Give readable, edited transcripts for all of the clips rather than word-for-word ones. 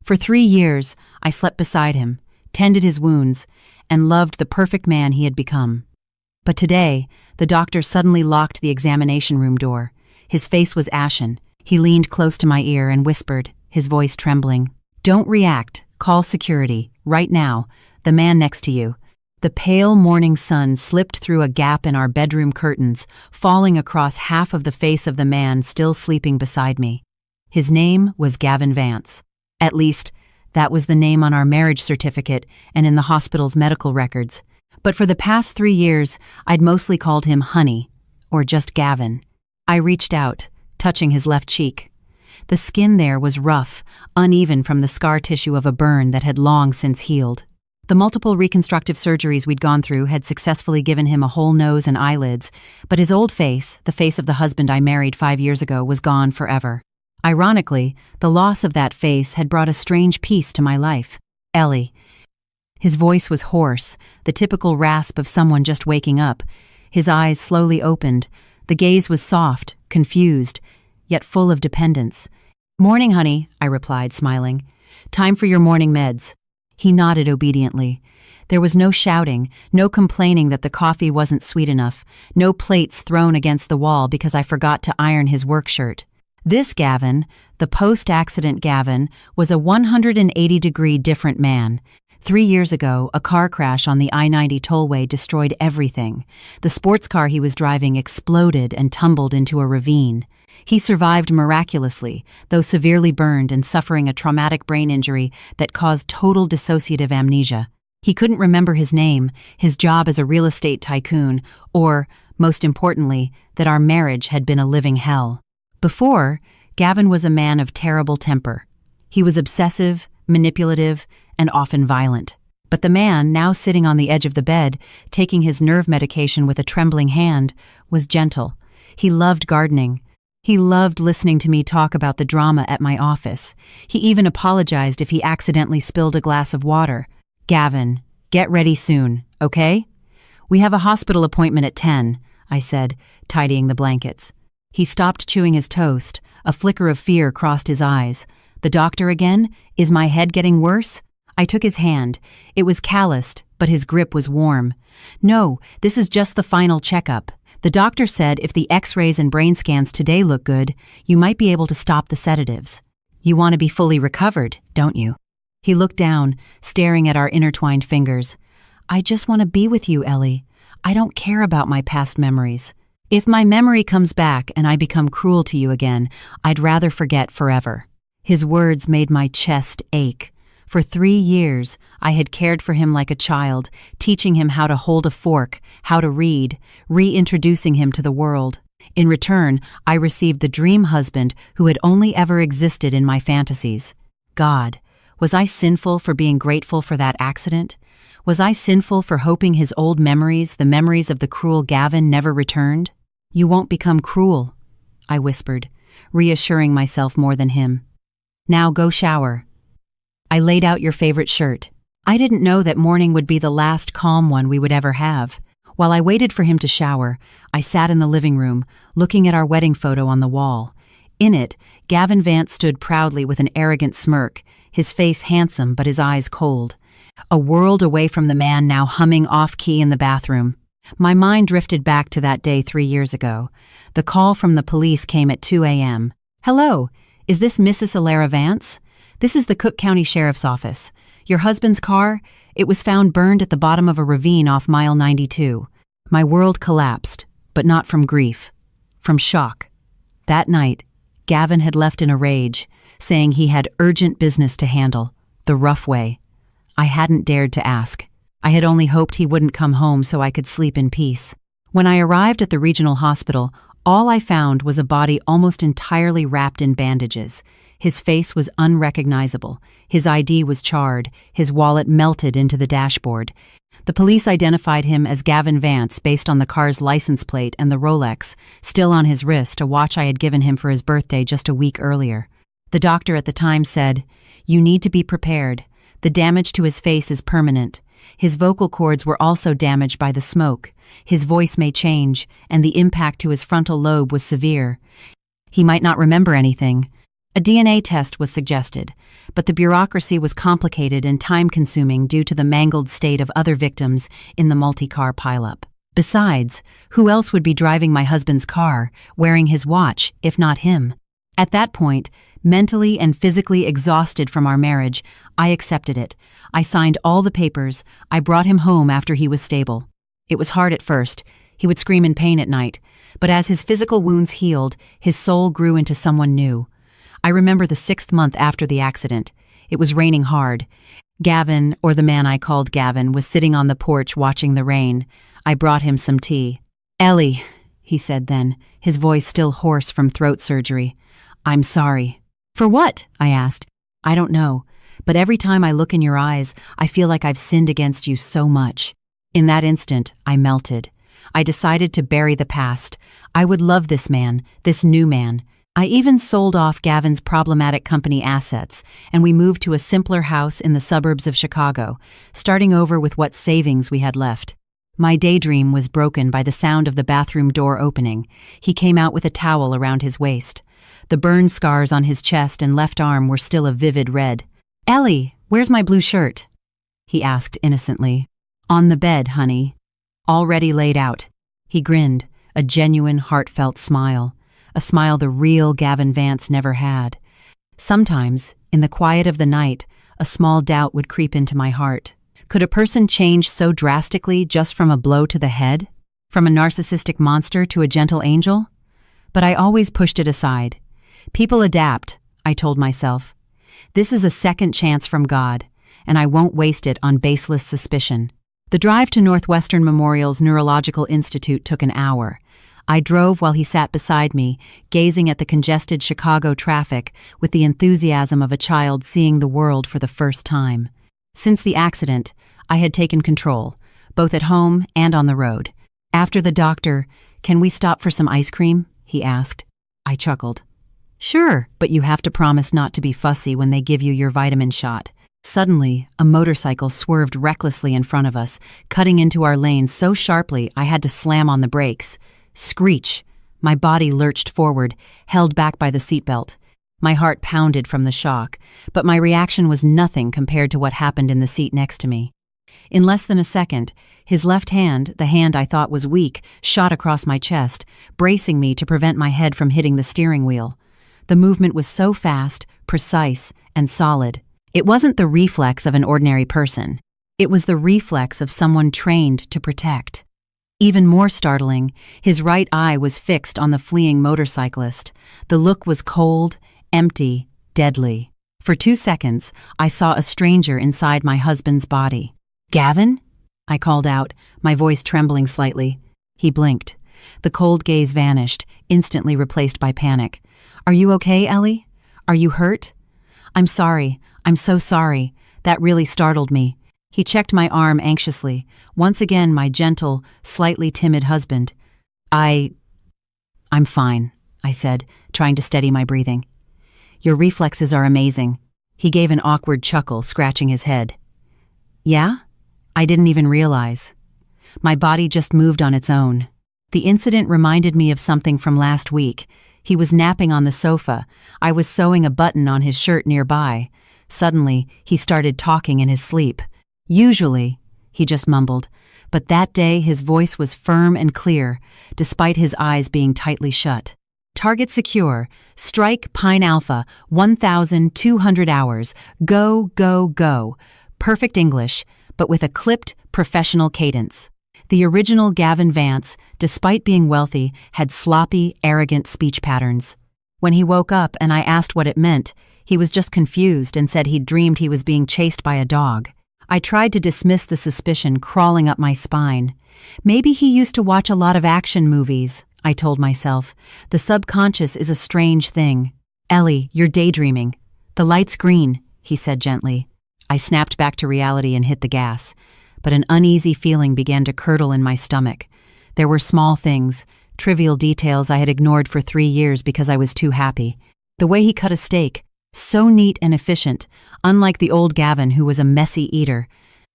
For 3 years, I slept beside him, tended his wounds, and loved the perfect man he had become. But today, the doctor suddenly locked the examination room door. His face was ashen. He leaned close to my ear and whispered, his voice trembling, "Don't react. Call security. Right now. The man next to you." The pale morning sun slipped through a gap in our bedroom curtains, falling across half of the face of the man still sleeping beside me. His name was Gavin Vance. At least, that was the name on our marriage certificate and in the hospital's medical records. But for the past 3 years, I'd mostly called him Honey, or just Gavin. I reached out, touching his left cheek. The skin there was rough, uneven from the scar tissue of a burn that had long since healed. The multiple reconstructive surgeries we'd gone through had successfully given him a whole nose and eyelids, but his old face, the face of the husband I married 5 years ago, was gone forever. Ironically, the loss of that face had brought a strange peace to my life. Ellie. His voice was hoarse, the typical rasp of someone just waking up. His eyes slowly opened. The gaze was soft, confused, yet full of dependence. "Morning, honey," I replied, smiling. "Time for your morning meds." He nodded obediently. There was no shouting, no complaining that the coffee wasn't sweet enough, no plates thrown against the wall because I forgot to iron his work shirt. This Gavin, the post-accident Gavin, was a 180-degree different man. 3 years ago, a car crash on the I-90 tollway destroyed everything. The sports car he was driving exploded and tumbled into a ravine. He survived miraculously, though severely burned and suffering a traumatic brain injury that caused total dissociative amnesia. He couldn't remember his name, his job as a real estate tycoon, or, most importantly, that our marriage had been a living hell. Before, Gavin was a man of terrible temper. He was obsessive, manipulative, and often violent. But the man, now sitting on the edge of the bed, taking his nerve medication with a trembling hand, was gentle. He loved gardening. He loved listening to me talk about the drama at my office. He even apologized if he accidentally spilled a glass of water. "Gavin, get ready soon, okay?" "We have a hospital appointment at 10, I said, tidying the blankets. He stopped chewing his toast. A flicker of fear crossed his eyes. "The doctor again? Is my head getting worse?" I took his hand. It was calloused, but his grip was warm. "No, this is just the final checkup. The doctor said if the x-rays and brain scans today look good, you might be able to stop the sedatives. You want to be fully recovered, don't you?" He looked down, staring at our intertwined fingers. "I just want to be with you, Ellie. I don't care about my past memories. If my memory comes back and I become cruel to you again, I'd rather forget forever." His words made my chest ache. For 3 years, I had cared for him like a child, teaching him how to hold a fork, how to read, reintroducing him to the world. In return, I received the dream husband who had only ever existed in my fantasies. God, was I sinful for being grateful for that accident? Was I sinful for hoping his old memories, the memories of the cruel Gavin, never returned? "You won't become cruel," I whispered, reassuring myself more than him. "Now go shower. I laid out your favorite shirt." I didn't know that morning would be the last calm one we would ever have. While I waited for him to shower, I sat in the living room, looking at our wedding photo on the wall. In it, Gavin Vance stood proudly with an arrogant smirk, his face handsome but his eyes cold. A world away from the man now humming off-key in the bathroom. My mind drifted back to that day 3 years ago. The call from the police came at 2 a.m. "Hello, is this Mrs. Alara Vance? This is the Cook County Sheriff's Office. Your husband's car? It was found burned at the bottom of a ravine off mile 92. My world collapsed, but not from grief, from shock. That night, Gavin had left in a rage, saying he had urgent business to handle, the rough way. I hadn't dared to ask. I had only hoped he wouldn't come home so I could sleep in peace. When I arrived at the regional hospital, all I found was a body almost entirely wrapped in bandages. His face was unrecognizable. His ID was charred. His wallet melted into the dashboard. The police identified him as Gavin Vance based on the car's license plate and the Rolex, still on his wrist, a watch I had given him for his birthday just a week earlier. The doctor at the time said, "You need to be prepared. The damage to his face is permanent. His vocal cords were also damaged by the smoke. His voice may change, and the impact to his frontal lobe was severe. He might not remember anything. A DNA test was suggested, but the bureaucracy was complicated and time-consuming due to the mangled state of other victims in the multi-car pileup. Besides, who else would be driving my husband's car, wearing his watch, if not him? At that point, mentally and physically exhausted from our marriage, I accepted it. I signed all the papers. I brought him home after he was stable. It was hard at first. He would scream in pain at night. But as his physical wounds healed, his soul grew into someone new. I remember the 6th month after the accident. It was raining hard. Gavin, or the man I called Gavin, was sitting on the porch watching the rain. I brought him some tea. "Ellie," he said then, his voice still hoarse from throat surgery. "I'm sorry." "For what?" I asked. "I don't know, but every time I look in your eyes, I feel like I've sinned against you so much." In that instant, I melted. I decided to bury the past. I would love this man, this new man. I even sold off Gavin's problematic company assets, and we moved to a simpler house in the suburbs of Chicago, starting over with what savings we had left. My daydream was broken by the sound of the bathroom door opening. He came out with a towel around his waist. The burn scars on his chest and left arm were still a vivid red. "Ellie, where's my blue shirt?" he asked innocently. "On the bed, honey. Already laid out." He grinned, a genuine, heartfelt smile. A smile the real Gavin Vance never had. Sometimes, in the quiet of the night, a small doubt would creep into my heart. Could a person change so drastically just from a blow to the head? From a narcissistic monster to a gentle angel? But I always pushed it aside. People adapt, I told myself. This is a second chance from God, and I won't waste it on baseless suspicion. The drive to Northwestern Memorial's Neurological Institute took an hour. I drove while he sat beside me, gazing at the congested Chicago traffic with the enthusiasm of a child seeing the world for the first time. Since the accident, I had taken control, both at home and on the road. After the doctor, "Can we stop for some ice cream?" he asked. I chuckled. "Sure, but you have to promise not to be fussy when they give you your vitamin shot." Suddenly, a motorcycle swerved recklessly in front of us, cutting into our lane so sharply I had to slam on the brakes. Screech! My body lurched forward, held back by the seatbelt. My heart pounded from the shock, but my reaction was nothing compared to what happened in the seat next to me. In less than a second, his left hand, the hand I thought was weak, shot across my chest, bracing me to prevent my head from hitting the steering wheel. The movement was so fast, precise, and solid. It wasn't the reflex of an ordinary person. It was the reflex of someone trained to protect. Even more startling, his right eye was fixed on the fleeing motorcyclist. The look was cold, empty, deadly. For 2 seconds, I saw a stranger inside my husband's body. "Gavin?" I called out, my voice trembling slightly. He blinked. The cold gaze vanished, instantly replaced by panic. "Are you okay, Ellie? Are you hurt?" "I'm sorry. I'm so sorry. That really startled me." He checked my arm anxiously, once again my gentle, slightly timid husband. I'm fine," I said, trying to steady my breathing. "Your reflexes are amazing." He gave an awkward chuckle, scratching his head. "Yeah? I didn't even realize. My body just moved on its own." The incident reminded me of something from last week. He was napping on the sofa. I was sewing a button on his shirt nearby. Suddenly, he started talking in his sleep. "Usually," he just mumbled, but that day his voice was firm and clear, despite his eyes being tightly shut. "Target secure. Strike Pine Alpha, 1,200 hours. Go, go, go." Perfect English, but with a clipped, professional cadence. The original Gavin Vance, despite being wealthy, had sloppy, arrogant speech patterns. When he woke up and I asked what it meant, he was just confused and said he'd dreamed he was being chased by a dog. I tried to dismiss the suspicion crawling up my spine. Maybe he used to watch a lot of action movies, I told myself. The subconscious is a strange thing. "Ellie, you're daydreaming. The light's green," he said gently. I snapped back to reality and hit the gas, but an uneasy feeling began to curdle in my stomach. There were small things, trivial details I had ignored for 3 years because I was too happy. The way he cut a steak, so neat and efficient, unlike the old Gavin who was a messy eater.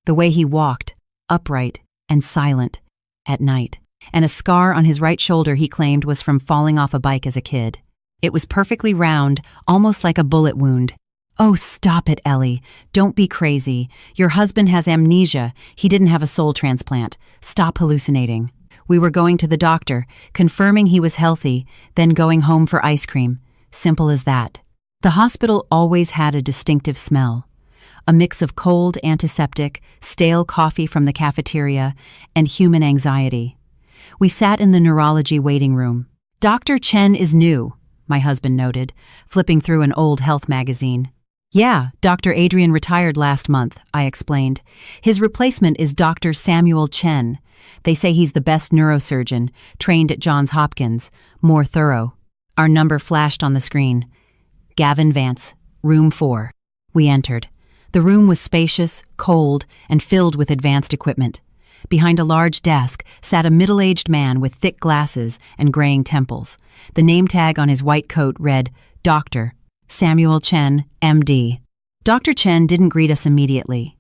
The way he walked, upright and silent, at night. And a scar on his right shoulder he claimed was from falling off a bike as a kid. It was perfectly round, almost like a bullet wound. "Oh, stop it, Ellie. Don't be crazy. Your husband has amnesia. He didn't have a soul transplant. Stop hallucinating." We were going to the doctor, confirming he was healthy, then going home for ice cream. Simple as that. The hospital always had a distinctive smell. A mix of cold antiseptic, stale coffee from the cafeteria, and human anxiety. We sat in the neurology waiting room. "Dr. Chen is new," my husband noted, flipping through an old health magazine. "Yeah, Dr. Adrian retired last month," I explained. "His replacement is Dr. Samuel Chen. They say he's the best neurosurgeon, trained at Johns Hopkins, more thorough." Our number flashed on the screen. Gavin Vance, room 4. We entered. The room was spacious, cold, and filled with advanced equipment. Behind a large desk sat a middle-aged man with thick glasses and graying temples. The name tag on his white coat read, "Dr. Samuel Chen, M.D." Dr. Chen didn't greet us immediately.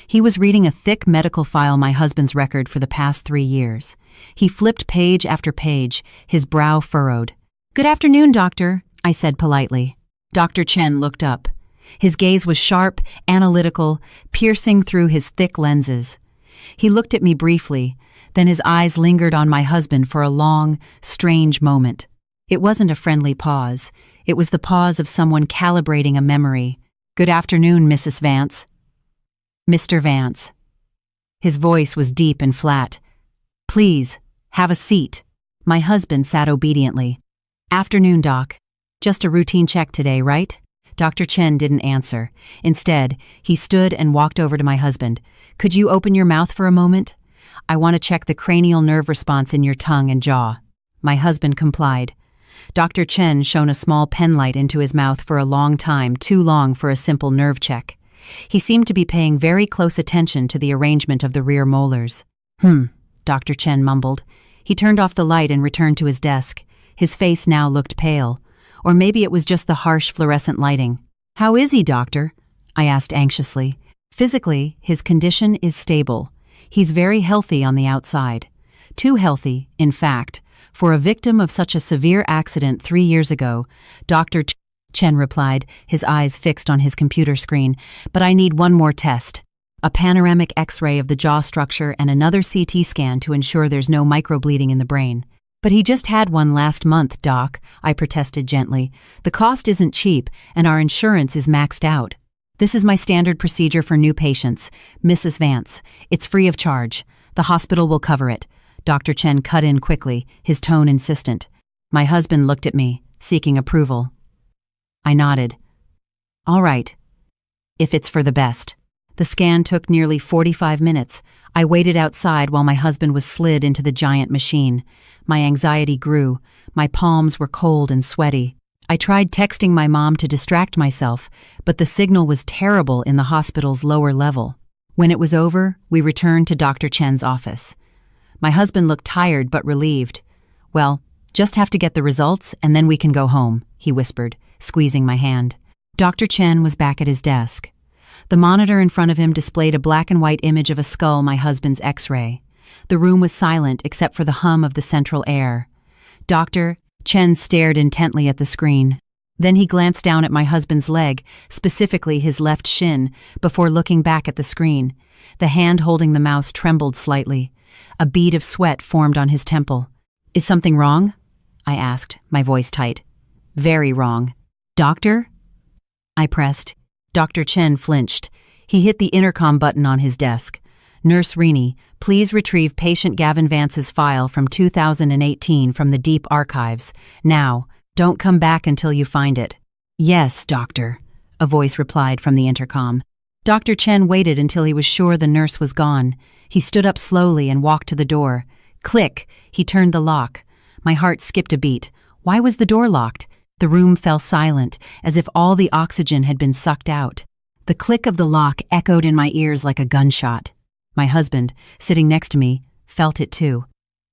He was reading a thick medical file, my husband's record for the past 3 years. He flipped page after page, his brow furrowed. "Good afternoon, doctor," I said politely. Dr. Chen looked up. His gaze was sharp, analytical, piercing through his thick lenses. He looked at me briefly, then his eyes lingered on my husband for a long, strange moment. It wasn't a friendly pause. It was the pause of someone calibrating a memory. "Good afternoon, Mrs. Vance." "Mr. Vance." His voice was deep and flat. "Please, have a seat." My husband sat obediently. "Afternoon, Doc. Just a routine check today, right?" Dr. Chen didn't answer. Instead, he stood and walked over to my husband. "Could you open your mouth for a moment? I want to check the cranial nerve response in your tongue and jaw." My husband complied. Dr. Chen shone a small penlight into his mouth for a long time, too long for a simple nerve check. He seemed to be paying very close attention to the arrangement of the rear molars. Dr. Chen mumbled. He turned off the light and returned to his desk. His face now looked pale. Or maybe it was just the harsh fluorescent lighting. "How is he, doctor?" I asked anxiously. "Physically, his condition is stable. He's very healthy on the outside. Too healthy, in fact, for a victim of such a severe accident 3 years ago," Dr. Chen replied, his eyes fixed on his computer screen. "But I need one more test. A panoramic X-ray of the jaw structure and another CT scan to ensure there's no microbleeding in the brain." "But he just had one last month, Doc," I protested gently. "The cost isn't cheap, and our insurance is maxed out." "This is my standard procedure for new patients, Mrs. Vance. It's free of charge. The hospital will cover it." Dr. Chen cut in quickly, his tone insistent. My husband looked at me, seeking approval. I nodded. "All right. If it's for the best." The scan took nearly 45 minutes. I waited outside while my husband was slid into the giant machine. My anxiety grew. My palms were cold and sweaty. I tried texting my mom to distract myself, but the signal was terrible in the hospital's lower level. When it was over, we returned to Dr. Chen's office. My husband looked tired but relieved. "Well, just have to get the results and then we can go home," he whispered, squeezing my hand. Dr. Chen was back at his desk. The monitor in front of him displayed a black and white image of a skull, my husband's X-ray. The room was silent except for the hum of the central air. Dr. Chen stared intently at the screen. Then he glanced down at my husband's leg, specifically his left shin, before looking back at the screen. The hand holding the mouse trembled slightly. A bead of sweat formed on his temple. "Is something wrong?" I asked, my voice tight. "Very wrong." "Doctor?" I pressed. Dr. Chen flinched. He hit the intercom button on his desk. "Nurse Rini, please retrieve patient Gavin Vance's file from 2018 from the deep archives. Now, don't come back until you find it." "Yes, doctor," a voice replied from the intercom. Dr. Chen waited until he was sure the nurse was gone. He stood up slowly and walked to the door. Click! He turned the lock. My heart skipped a beat. Why was the door locked? The room fell silent, as if all the oxygen had been sucked out. The click of the lock echoed in my ears like a gunshot. My husband, sitting next to me, felt it too.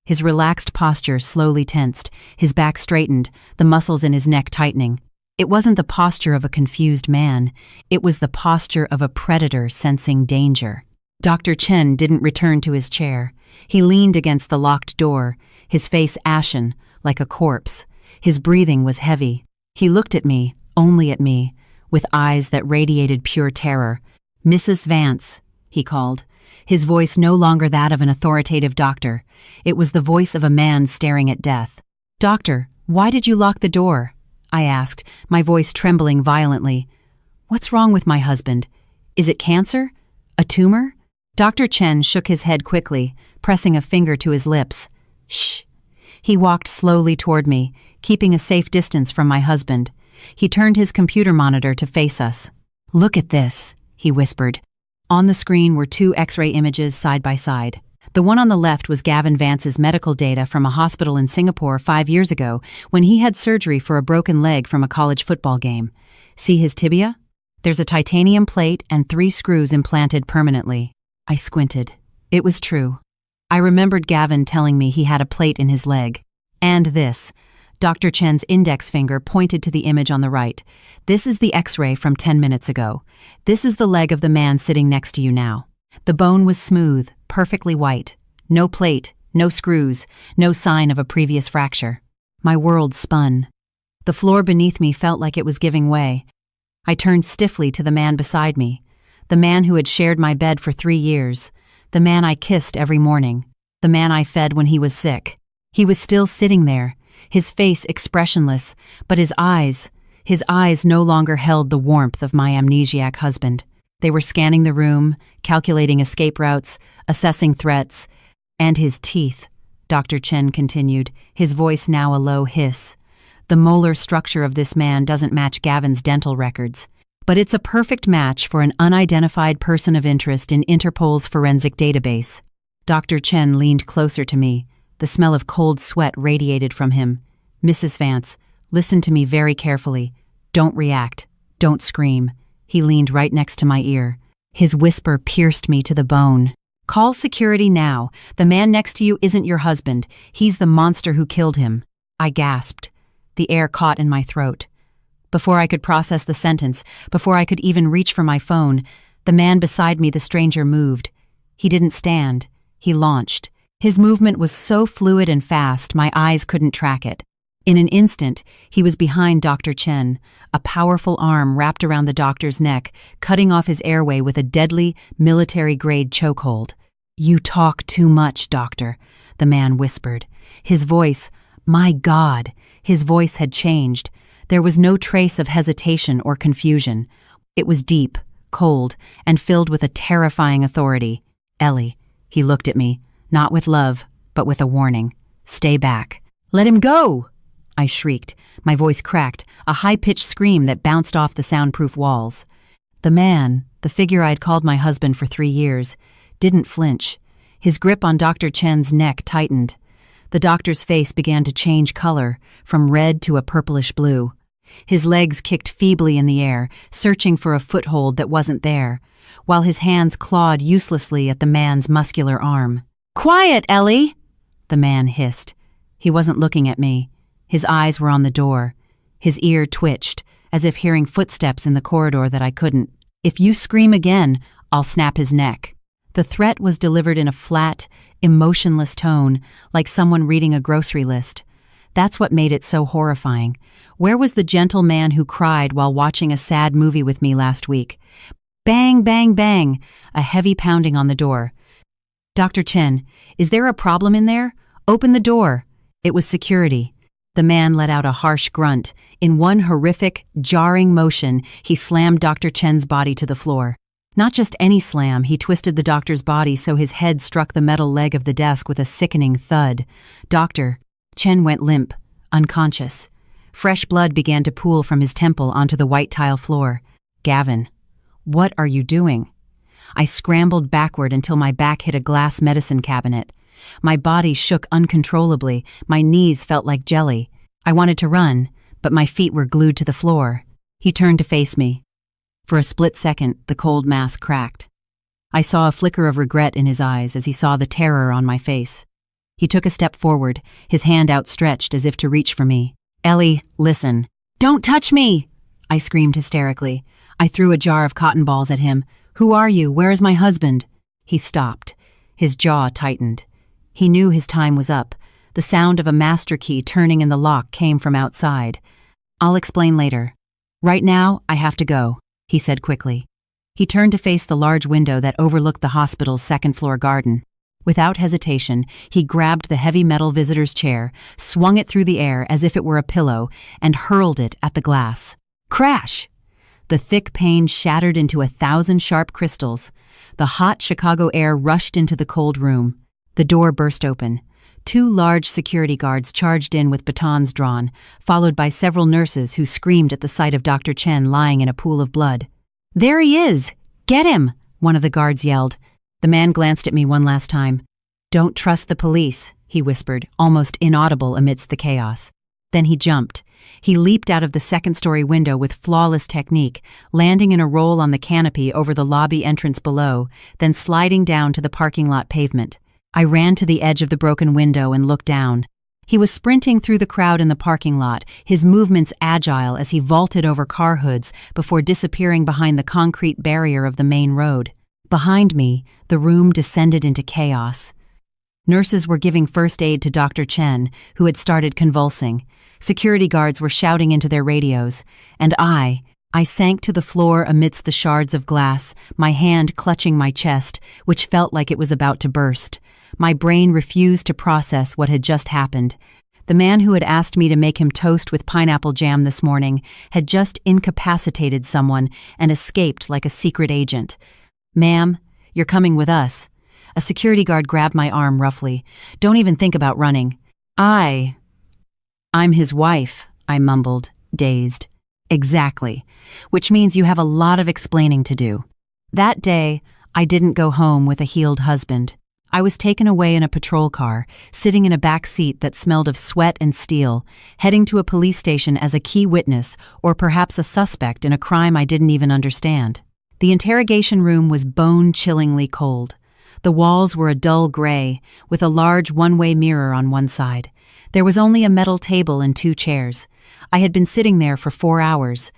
His relaxed posture slowly tensed, his back straightened, the muscles in his neck tightening. It wasn't the posture of a confused man. It was the posture of a predator sensing danger. Dr. Chen didn't return to his chair. He leaned against the locked door, his face ashen, like a corpse. His breathing was heavy. He looked at me, only at me, with eyes that radiated pure terror. "Mrs. Vance," he called, his voice no longer that of an authoritative doctor. It was the voice of a man staring at death. "Doctor, why did you lock the door?" I asked, my voice trembling violently. "What's wrong with my husband? Is it cancer? A tumor?" Dr. Chen shook his head quickly, pressing a finger to his lips. "Shh." He walked slowly toward me, keeping a safe distance from my husband. He turned his computer monitor to face us. "Look at this," he whispered. On the screen were two X-ray images side by side. The one on the left was Gavin Vance's medical data from a hospital in Singapore 5 years ago when he had surgery for a broken leg from a college football game. See his tibia? There's a titanium plate and 3 screws implanted permanently. I squinted. It was true. I remembered Gavin telling me he had a plate in his leg. And this. Dr. Chen's index finger pointed to the image on the right. This is the X-ray from 10 minutes ago. This is the leg of the man sitting next to you now. The bone was smooth, perfectly white. No plate, no screws, no sign of a previous fracture. My world spun. The floor beneath me felt like it was giving way. I turned stiffly to the man beside me. The man who had shared my bed for 3 years. The man I kissed every morning. The man I fed when he was sick. He was still sitting there, his face expressionless, but his eyes no longer held the warmth of my amnesiac husband. They were scanning the room, calculating escape routes, assessing threats. And his teeth, Dr. Chen continued, his voice now a low hiss. The molar structure of this man doesn't match Gavin's dental records. But it's a perfect match for an unidentified person of interest in Interpol's forensic database. Dr. Chen leaned closer to me. The smell of cold sweat radiated from him. "Mrs. Vance, listen to me very carefully. Don't react. Don't scream." He leaned right next to my ear. His whisper pierced me to the bone. "Call security now. The man next to you isn't your husband. He's the monster who killed him." I gasped. The air caught in my throat. Before I could process the sentence, before I could even reach for my phone, the man beside me, the stranger, moved. He didn't stand. He launched. His movement was so fluid and fast, my eyes couldn't track it. In an instant, he was behind Dr. Chen, a powerful arm wrapped around the doctor's neck, cutting off his airway with a deadly, military-grade chokehold. "You talk too much, doctor," the man whispered. His voice, my God, his voice had changed. There was no trace of hesitation or confusion. It was deep, cold, and filled with a terrifying authority. "Ellie," he looked at me, not with love, but with a warning. "Stay back." "Let him go!" I shrieked, my voice cracked, a high-pitched scream that bounced off the soundproof walls. The man, the figure I'd called my husband for 3 years, didn't flinch. His grip on Dr. Chen's neck tightened. The doctor's face began to change color, from red to a purplish blue. His legs kicked feebly in the air, searching for a foothold that wasn't there, while his hands clawed uselessly at the man's muscular arm. "Quiet, Ellie!" the man hissed. He wasn't looking at me. His eyes were on the door. His ear twitched, as if hearing footsteps in the corridor that I couldn't. "If you scream again, I'll snap his neck." The threat was delivered in a flat, emotionless tone, like someone reading a grocery list. That's what made it so horrifying. Where was the gentle man who cried while watching a sad movie with me last week? Bang, bang, bang, a heavy pounding on the door. "Dr. Chen, is there a problem in there? Open the door." It was security. The man let out a harsh grunt. In one horrific, jarring motion, he slammed Dr. Chen's body to the floor. Not just any slam, he twisted the doctor's body so his head struck the metal leg of the desk with a sickening thud. Dr. Chen went limp, unconscious. Fresh blood began to pool from his temple onto the white tile floor. "Gavin, what are you doing?" I scrambled backward until my back hit a glass medicine cabinet. My body shook uncontrollably, my knees felt like jelly. I wanted to run, but my feet were glued to the floor. He turned to face me. For a split second, the cold mask cracked. I saw a flicker of regret in his eyes as he saw the terror on my face. He took a step forward, his hand outstretched as if to reach for me. "Ellie, listen." "Don't touch me!" I screamed hysterically. I threw a jar of cotton balls at him. "Who are you? Where is my husband?" He stopped. His jaw tightened. He knew his time was up. The sound of a master key turning in the lock came from outside. I'll explain later. Right now, I have to go, he said quickly. He turned to face the large window that overlooked the hospital's second-floor garden. Without hesitation, he grabbed the heavy metal visitor's chair, swung it through the air as if it were a pillow, and hurled it at the glass. Crash! The thick pane shattered into 1,000 sharp crystals. The hot Chicago air rushed into the cold room. The door burst open. 2 large security guards charged in with batons drawn, followed by several nurses who screamed at the sight of Dr. Chen lying in a pool of blood. "There he is! Get him!" one of the guards yelled. The man glanced at me one last time. "Don't trust the police," he whispered, almost inaudible amidst the chaos. Then he jumped. He leaped out of the second-story window with flawless technique, landing in a roll on the canopy over the lobby entrance below, then sliding down to the parking lot pavement. I ran to the edge of the broken window and looked down. He was sprinting through the crowd in the parking lot, his movements agile as he vaulted over car hoods before disappearing behind the concrete barrier of the main road. Behind me, the room descended into chaos. Nurses were giving first aid to Dr. Chen, who had started convulsing. Security guards were shouting into their radios. And I sank to the floor amidst the shards of glass, my hand clutching my chest, which felt like it was about to burst. My brain refused to process what had just happened. The man who had asked me to make him toast with pineapple jam this morning had just incapacitated someone and escaped like a secret agent. "Ma'am, you're coming with us." A security guard grabbed my arm roughly. "Don't even think about running." I'm his wife," I mumbled, dazed. "Exactly. Which means you have a lot of explaining to do." That day, I didn't go home with a healed husband. I was taken away in a patrol car, sitting in a back seat that smelled of sweat and steel, heading to a police station as a key witness or perhaps a suspect in a crime I didn't even understand. The interrogation room was bone-chillingly cold. The walls were a dull gray, with a large one-way mirror on one side. There was only a metal table and 2 chairs. I had been sitting there for 4 hours.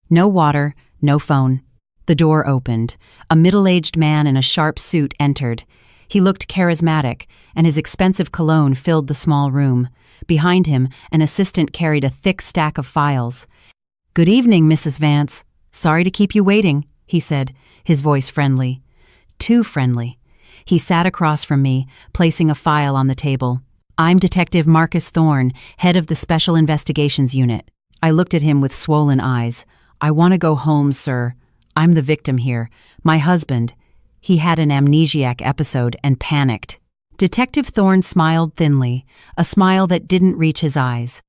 No water, no phone. The door opened. A middle-aged man in a sharp suit entered. He looked charismatic, and his expensive cologne filled the small room. Behind him, an assistant carried a thick stack of files. "Good evening, Mrs. Vance. Sorry to keep you waiting," he said, his voice friendly. Too friendly. He sat across from me, placing a file on the table. "I'm Detective Marcus Thorne, head of the Special Investigations Unit." I looked at him with swollen eyes. "I want to go home, sir. I'm the victim here. My husband. He had an amnesiac episode and panicked." Detective Thorne smiled thinly, a smile that didn't reach his eyes.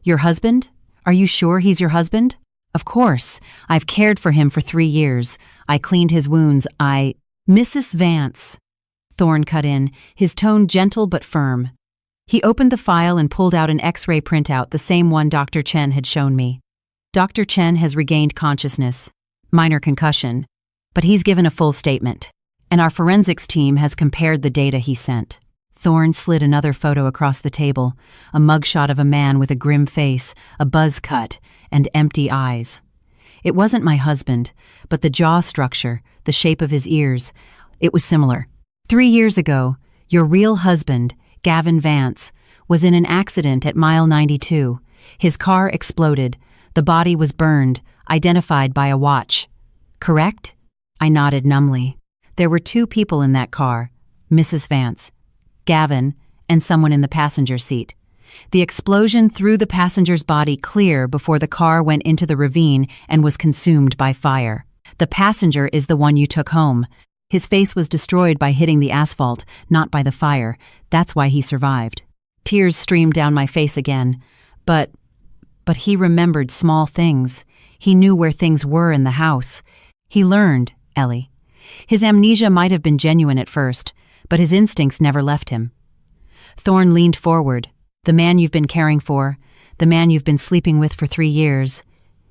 "Your husband? Are you sure he's your husband?" "Of course. I've cared for him for 3 years. I cleaned his wounds. Mrs. Vance," Thorne cut in, his tone gentle but firm. He opened the file and pulled out an X-ray printout, the same one Dr. Chen had shown me. "Dr. Chen has regained consciousness. Minor concussion. But he's given a full statement. And our forensics team has compared the data he sent." Thorne slid another photo across the table, a mugshot of a man with a grim face, a buzz cut, and empty eyes. It wasn't my husband, but the jaw structure, the shape of his ears, it was similar. 3 years ago, your real husband, Gavin Vance, was in an accident at mile 92. His car exploded. The body was burned, identified by a watch. Correct? I nodded numbly. There were 2 people in that car, Mrs. Vance, Gavin, and someone in the passenger seat. The explosion threw the passenger's body clear before the car went into the ravine and was consumed by fire. The passenger is the one you took home. His face was destroyed by hitting the asphalt, not by the fire. That's why he survived. Tears streamed down my face again. But he remembered small things. He knew where things were in the house. He learned, Ellie. His amnesia might have been genuine at first, but his instincts never left him. Thorne leaned forward. "The man you've been caring for, the man you've been sleeping with for 3 years.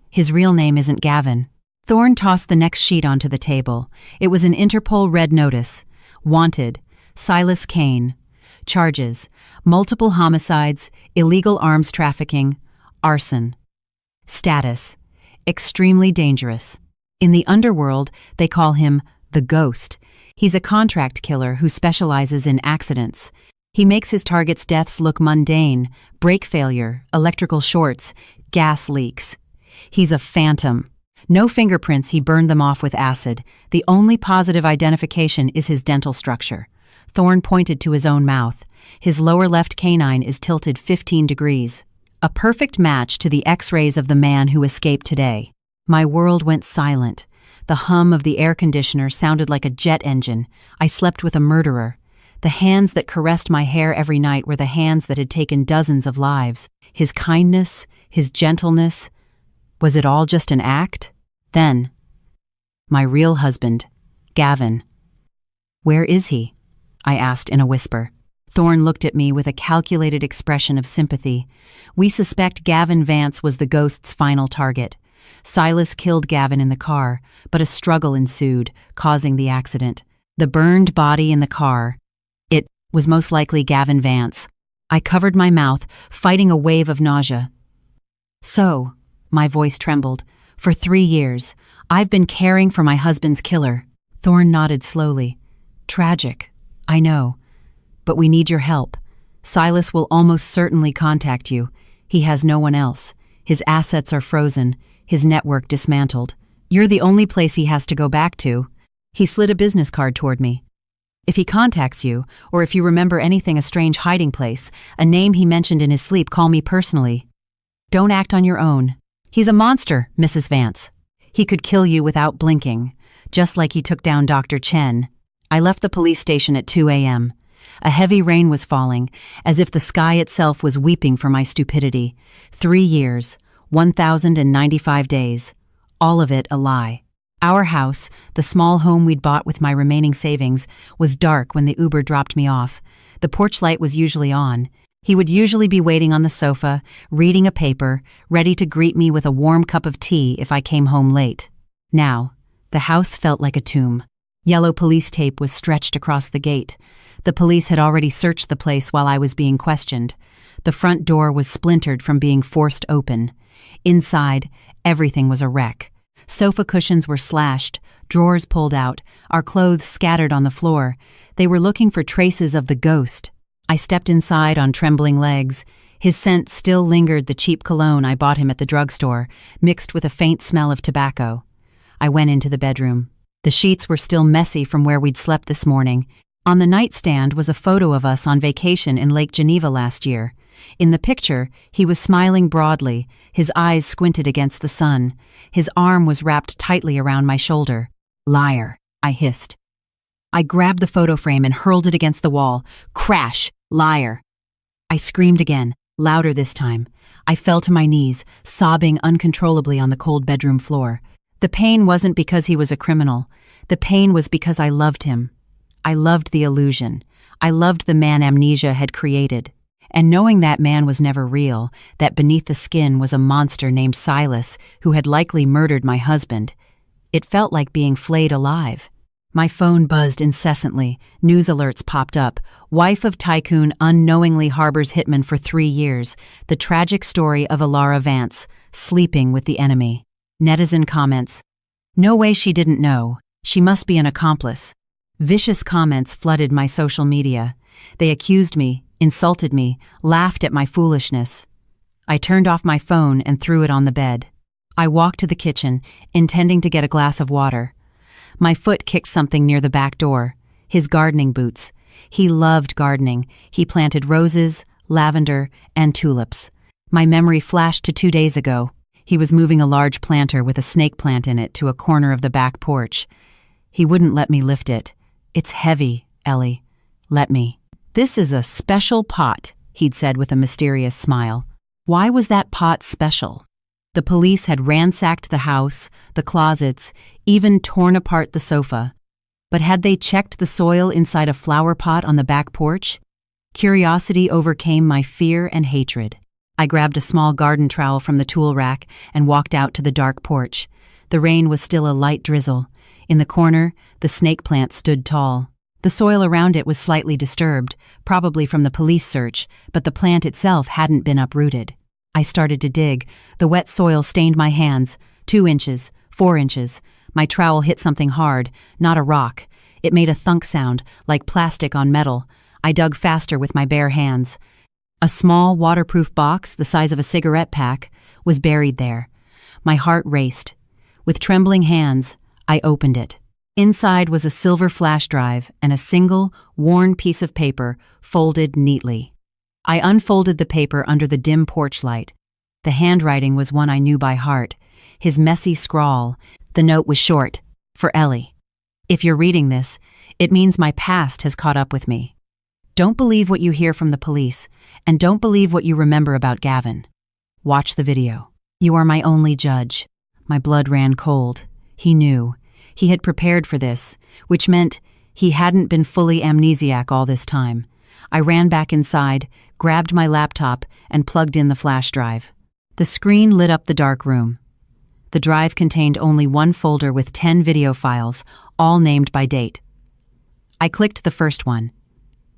His real name isn't Gavin." Thorne tossed the next sheet onto the table. It was an Interpol red notice. Wanted, Silas Kane. Charges, multiple homicides, illegal arms trafficking, arson. Status, extremely dangerous. In the underworld, they call him the Ghost. He's a contract killer who specializes in accidents. He makes his targets' deaths look mundane: brake failure, electrical shorts, gas leaks. He's a phantom. No fingerprints, he burned them off with acid. The only positive identification is his dental structure. Thorne pointed to his own mouth. His lower left canine is tilted 15 degrees. A perfect match to the X-rays of the man who escaped today. My world went silent. The hum of the air conditioner sounded like a jet engine. I slept with a murderer. The hands that caressed my hair every night were the hands that had taken dozens of lives. His kindness, his gentleness. Was it all just an act? Then, my real husband, Gavin. Where is he? I asked in a whisper. Thorne looked at me with a calculated expression of sympathy. We suspect Gavin Vance was the ghost's final target. Silas killed Gavin in the car, but a struggle ensued, causing the accident. The burned body in the car. It was most likely Gavin Vance. I covered my mouth, fighting a wave of nausea. So, my voice trembled, for 3 years, I've been caring for my husband's killer. Thorne nodded slowly. Tragic, I know. But we need your help. Silas will almost certainly contact you. He has no one else. His assets are frozen, his network dismantled. You're the only place he has to go back to. He slid a business card toward me. If he contacts you, or if you remember anything, a strange hiding place, a name he mentioned in his sleep, call me personally. Don't act on your own. He's a monster, Mrs. Vance. He could kill you without blinking, just like he took down Dr. Chen. I left the police station at 2 a.m. A heavy rain was falling, as if the sky itself was weeping for my stupidity. 3 years, 1,095 days, all of it a lie. Our house, the small home we'd bought with my remaining savings, was dark when the Uber dropped me off. The porch light was usually on. He would usually be waiting on the sofa, reading a paper, ready to greet me with a warm cup of tea if I came home late. Now, the house felt like a tomb. Yellow police tape was stretched across the gate. The police had already searched the place while I was being questioned. The front door was splintered from being forced open. Inside, everything was a wreck. Sofa cushions were slashed, drawers pulled out, our clothes scattered on the floor. They were looking for traces of the ghost. I stepped inside on trembling legs. His scent still lingered, the cheap cologne I bought him at the drugstore, mixed with a faint smell of tobacco. I went into the bedroom. The sheets were still messy from where we'd slept this morning. On the nightstand was a photo of us on vacation in Lake Geneva last year. In the picture, he was smiling broadly, his eyes squinted against the sun. His arm was wrapped tightly around my shoulder. Liar, I hissed. I grabbed the photo frame and hurled it against the wall. Crash! Liar! I screamed again, louder this time. I fell to my knees, sobbing uncontrollably on the cold bedroom floor. The pain wasn't because he was a criminal. The pain was because I loved him. I loved the illusion. I loved the man amnesia had created. And knowing that man was never real, that beneath the skin was a monster named Silas who had likely murdered my husband, it felt like being flayed alive. My phone buzzed incessantly. News alerts popped up. Wife of tycoon unknowingly harbors hitman for 3 years. The tragic story of Alara Vance, sleeping with the enemy. Netizen comments. No way she didn't know. She must be an accomplice. Vicious comments flooded my social media. They accused me, insulted me, laughed at my foolishness. I turned off my phone and threw it on the bed. I walked to the kitchen, intending to get a glass of water. My foot kicked something near the back door. His gardening boots. He loved gardening. He planted roses, lavender, and tulips. My memory flashed to 2 days ago. He was moving a large planter with a snake plant in it to a corner of the back porch. He wouldn't let me lift it. It's heavy, Ellie. Let me. This is a special pot, he'd said with a mysterious smile. Why was that pot special? The police had ransacked the house, the closets, even torn apart the sofa. But had they checked the soil inside a flower pot on the back porch? Curiosity overcame my fear and hatred. I grabbed a small garden trowel from the tool rack and walked out to the dark porch. The rain was still a light drizzle. In the corner, the snake plant stood tall. The soil around it was slightly disturbed, probably from the police search, but the plant itself hadn't been uprooted. I started to dig. The wet soil stained my hands. 2 inches, 4 inches. My trowel hit something hard, not a rock. It made a thunk sound, like plastic on metal. I dug faster with my bare hands. A small, waterproof box the size of a cigarette pack was buried there. My heart raced. With trembling hands, I opened it. Inside was a silver flash drive and a single, worn piece of paper folded neatly. I unfolded the paper under the dim porch light. The handwriting was one I knew by heart. His messy scrawl. The note was short. For Ellie. If you're reading this, it means my past has caught up with me. Don't believe what you hear from the police, and don't believe what you remember about Gavin. Watch the video. You are my only judge. My blood ran cold. He knew. He had prepared for this, which meant he hadn't been fully amnesiac all this time. I ran back inside, grabbed my laptop, and plugged in the flash drive. The screen lit up the dark room. The drive contained only one folder with 10 video files, all named by date. I clicked the first one.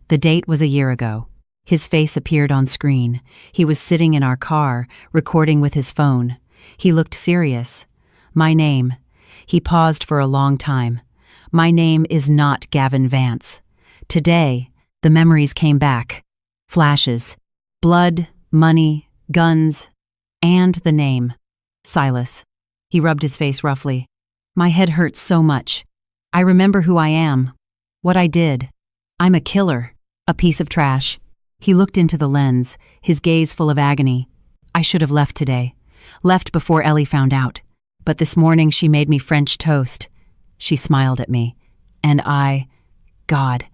The date was a year ago. His face appeared on screen. He was sitting in our car, recording with his phone. He looked serious. My name. He paused for a long time. My name is not Gavin Vance. Today, the memories came back. Flashes. Blood, money, guns, and the name. Silas. He rubbed his face roughly. My head hurts so much. I remember who I am. What I did. I'm a killer. A piece of trash. He looked into the lens, his gaze full of agony. I should have left today. Left before Ellie found out. But this morning she made me French toast. She smiled at me. And God,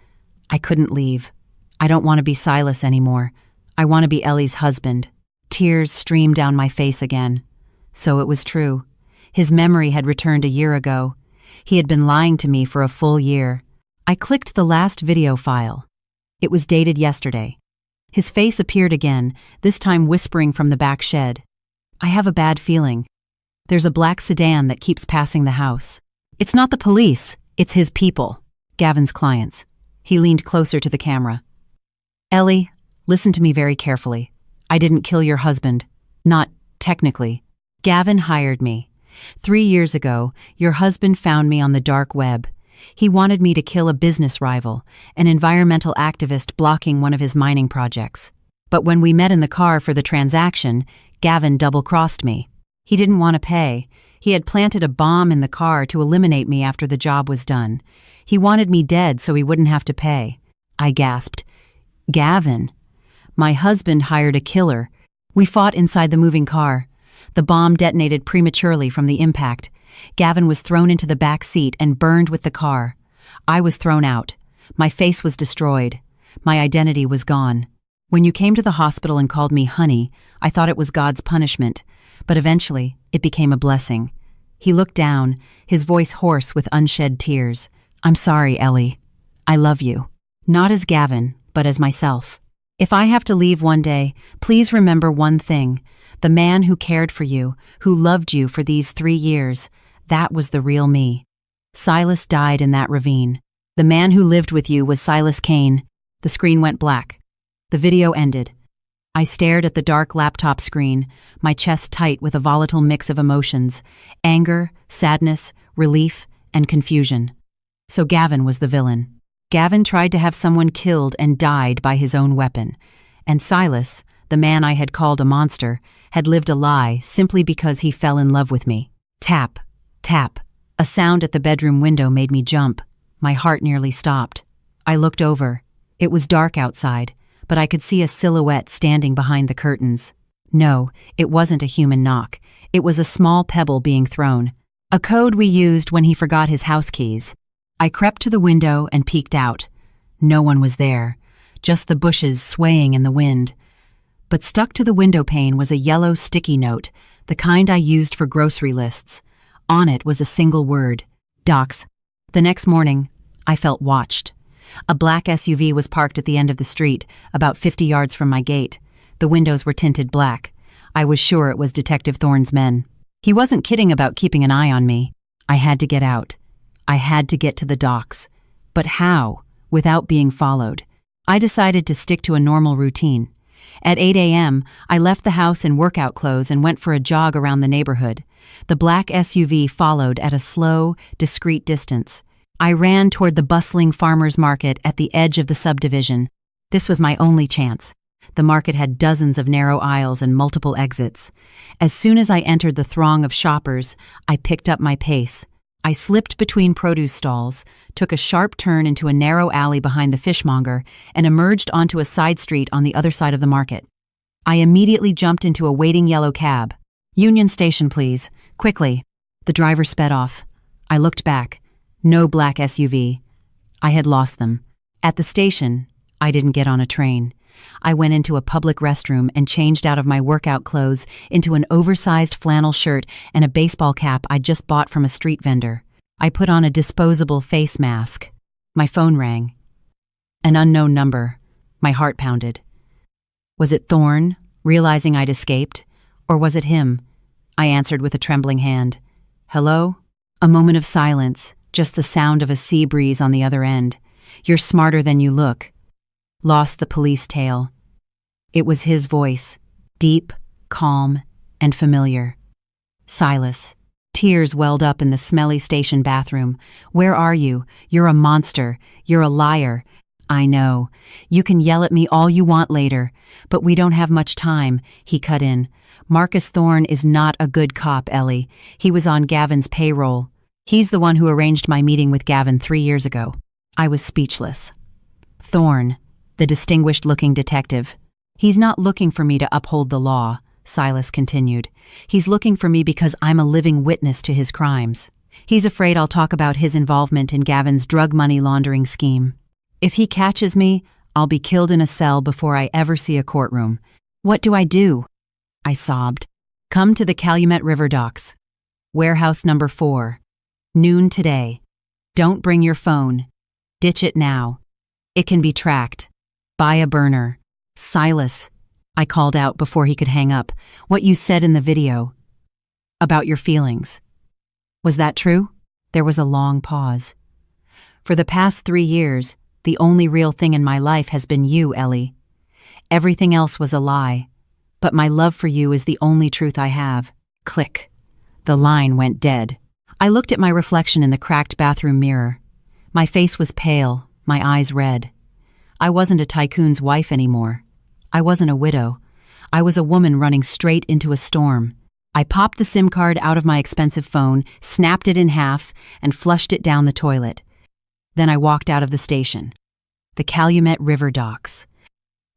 I couldn't leave. I don't want to be Silas anymore. I want to be Ellie's husband. Tears streamed down my face again. So it was true. His memory had returned a year ago. He had been lying to me for a full year. I clicked the last video file. It was dated yesterday. His face appeared again, this time whispering from the back shed. I have a bad feeling. There's a black sedan that keeps passing the house. It's not the police, it's his people, Gavin's clients. He leaned closer to the camera. Ellie, listen to me very carefully. I didn't kill your husband. Not technically. Gavin hired me. 3 years ago, your husband found me on the dark web. He wanted me to kill a business rival, an environmental activist blocking one of his mining projects. But when we met in the car for the transaction, Gavin double-crossed me. He didn't want to pay. He had planted a bomb in the car to eliminate me after the job was done. He wanted me dead so he wouldn't have to pay. I gasped. Gavin. My husband hired a killer. We fought inside the moving car. The bomb detonated prematurely from the impact. Gavin was thrown into the back seat and burned with the car. I was thrown out. My face was destroyed. My identity was gone. When you came to the hospital and called me honey, I thought it was God's punishment, but eventually it became a blessing. He looked down, his voice hoarse with unshed tears. I'm sorry, Ellie. I love you. Not as Gavin, but as myself. If I have to leave one day, please remember one thing. The man who cared for you, who loved you for these 3 years, that was the real me. Silas died in that ravine. The man who lived with you was Silas Kane. The screen went black. The video ended. I stared at the dark laptop screen, my chest tight with a volatile mix of emotions: anger, sadness, relief, and confusion. So Gavin was the villain. Gavin tried to have someone killed and died by his own weapon. And Silas, the man I had called a monster, had lived a lie simply because he fell in love with me. Tap, tap. A sound at the bedroom window made me jump. My heart nearly stopped. I looked over. It was dark outside, but I could see a silhouette standing behind the curtains. No, it wasn't a human knock. It was a small pebble being thrown. A code we used when he forgot his house keys. I crept to the window and peeked out. No one was there, just the bushes swaying in the wind. But stuck to the window pane was a yellow sticky note, the kind I used for grocery lists. On it was a single word: Docs. The next morning, I felt watched. A black SUV was parked at the end of the street, about 50 yards from my gate. The windows were tinted black. I was sure it was Detective Thorne's men. He wasn't kidding about keeping an eye on me. I had to get out. I had to get to the docks. But how, without being followed? I decided to stick to a normal routine. At 8 a.m., I left the house in workout clothes and went for a jog around the neighborhood. The black SUV followed at a slow, discreet distance. I ran toward the bustling farmers market at the edge of the subdivision. This was my only chance. The market had dozens of narrow aisles and multiple exits. As soon as I entered the throng of shoppers, I picked up my pace. I slipped between produce stalls, took a sharp turn into a narrow alley behind the fishmonger, and emerged onto a side street on the other side of the market. I immediately jumped into a waiting yellow cab. "Union Station, please. Quickly." The driver sped off. I looked back. No black SUV. I had lost them. At the station, I didn't get on a train. I went into a public restroom and changed out of my workout clothes into an oversized flannel shirt and a baseball cap I'd just bought from a street vendor. I put on a disposable face mask. My phone rang. An unknown number. My heart pounded. Was it Thorne, realizing I'd escaped? Or was it him? I answered with a trembling hand. "Hello?" A moment of silence, just the sound of a sea breeze on the other end. "You're smarter than you look." Lost the police tale. It was his voice, deep, calm, and familiar. "Silas." Tears welled up in the smelly station bathroom. "Where are you? You're a monster. You're a liar." "I know. You can yell at me all you want later, but we don't have much time," he cut in. "Marcus Thorne is not a good cop, Ellie. He was on Gavin's payroll. He's the one who arranged my meeting with Gavin 3 years ago." I was speechless. Thorne, the distinguished-looking detective. "He's not looking for me to uphold the law," Silas continued. "He's looking for me because I'm a living witness to his crimes. He's afraid I'll talk about his involvement in Gavin's drug money laundering scheme. If he catches me, I'll be killed in a cell before I ever see a courtroom. What do I do?" I sobbed. "Come to the Calumet River docks. Warehouse number 4. Noon today. Don't bring your phone. Ditch it now. It can be tracked. Buy a burner." "Silas," I called out before he could hang up, "what you said in the video about your feelings. Was that true?" There was a long pause. "For the past 3 years, the only real thing in my life has been you, Ellie. Everything else was a lie. But my love for you is the only truth I have." Click. The line went dead. I looked at my reflection in the cracked bathroom mirror. My face was pale, my eyes red. I wasn't a tycoon's wife anymore. I wasn't a widow. I was a woman running straight into a storm. I popped the SIM card out of my expensive phone, snapped it in half, and flushed it down the toilet. Then I walked out of the station. The Calumet River docks.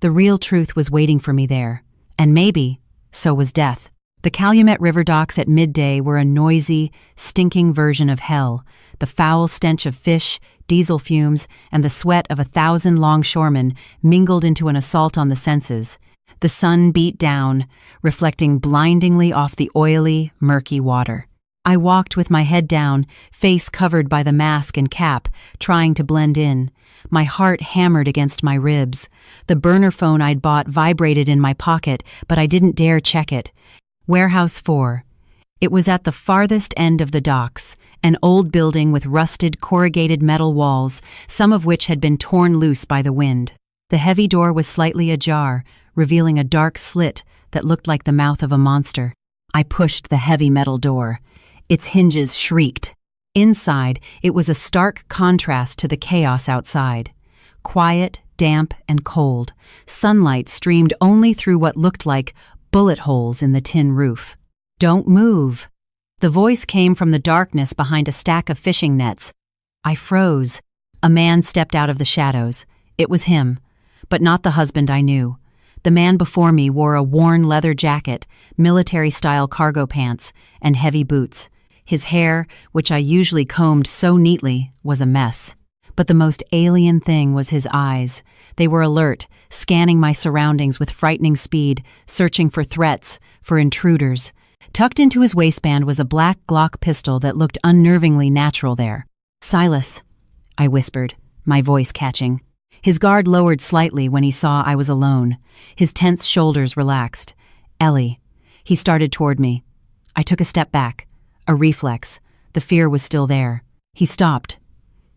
The real truth was waiting for me there. And maybe, so was death. The Calumet River docks at midday were a noisy, stinking version of hell. The foul stench of fish, diesel fumes, and the sweat of 1,000 longshoremen mingled into an assault on the senses. The sun beat down, reflecting blindingly off the oily, murky water. I walked with my head down, face covered by the mask and cap, trying to blend in. My heart hammered against my ribs. The burner phone I'd bought vibrated in my pocket, but I didn't dare check it. Warehouse 4. It was at the farthest end of the docks, an old building with rusted corrugated metal walls, some of which had been torn loose by the wind. The heavy door was slightly ajar, revealing a dark slit that looked like the mouth of a monster. I pushed the heavy metal door. Its hinges shrieked. Inside, it was a stark contrast to the chaos outside. Quiet, damp, and cold. Sunlight streamed only through what looked like bullet holes in the tin roof. "Don't move." The voice came from the darkness behind a stack of fishing nets. I froze. A man stepped out of the shadows. It was him, but not the husband I knew. The man before me wore a worn leather jacket, military-style cargo pants, and heavy boots. His hair, which I usually combed so neatly, was a mess. But the most alien thing was his eyes. They were alert, scanning my surroundings with frightening speed, searching for threats, for intruders. Tucked into his waistband was a black Glock pistol that looked unnervingly natural there. "Silas," I whispered, my voice catching. His guard lowered slightly when he saw I was alone. His tense shoulders relaxed. "Ellie." He started toward me. I took a step back. A reflex. The fear was still there. He stopped.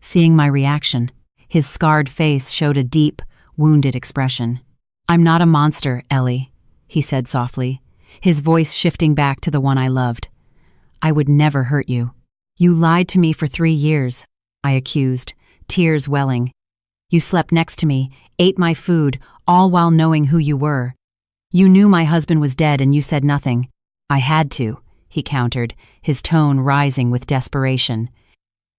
Seeing my reaction, his scarred face showed a deep, wounded expression. "I'm not a monster, Ellie," he said softly, his voice shifting back to the one I loved. "I would never hurt you." "You lied to me for 3 years," I accused, tears welling. You slept next to me, ate my food, all while knowing who you were. You knew my husband was dead and you said nothing. I had to, he countered, his tone rising with desperation.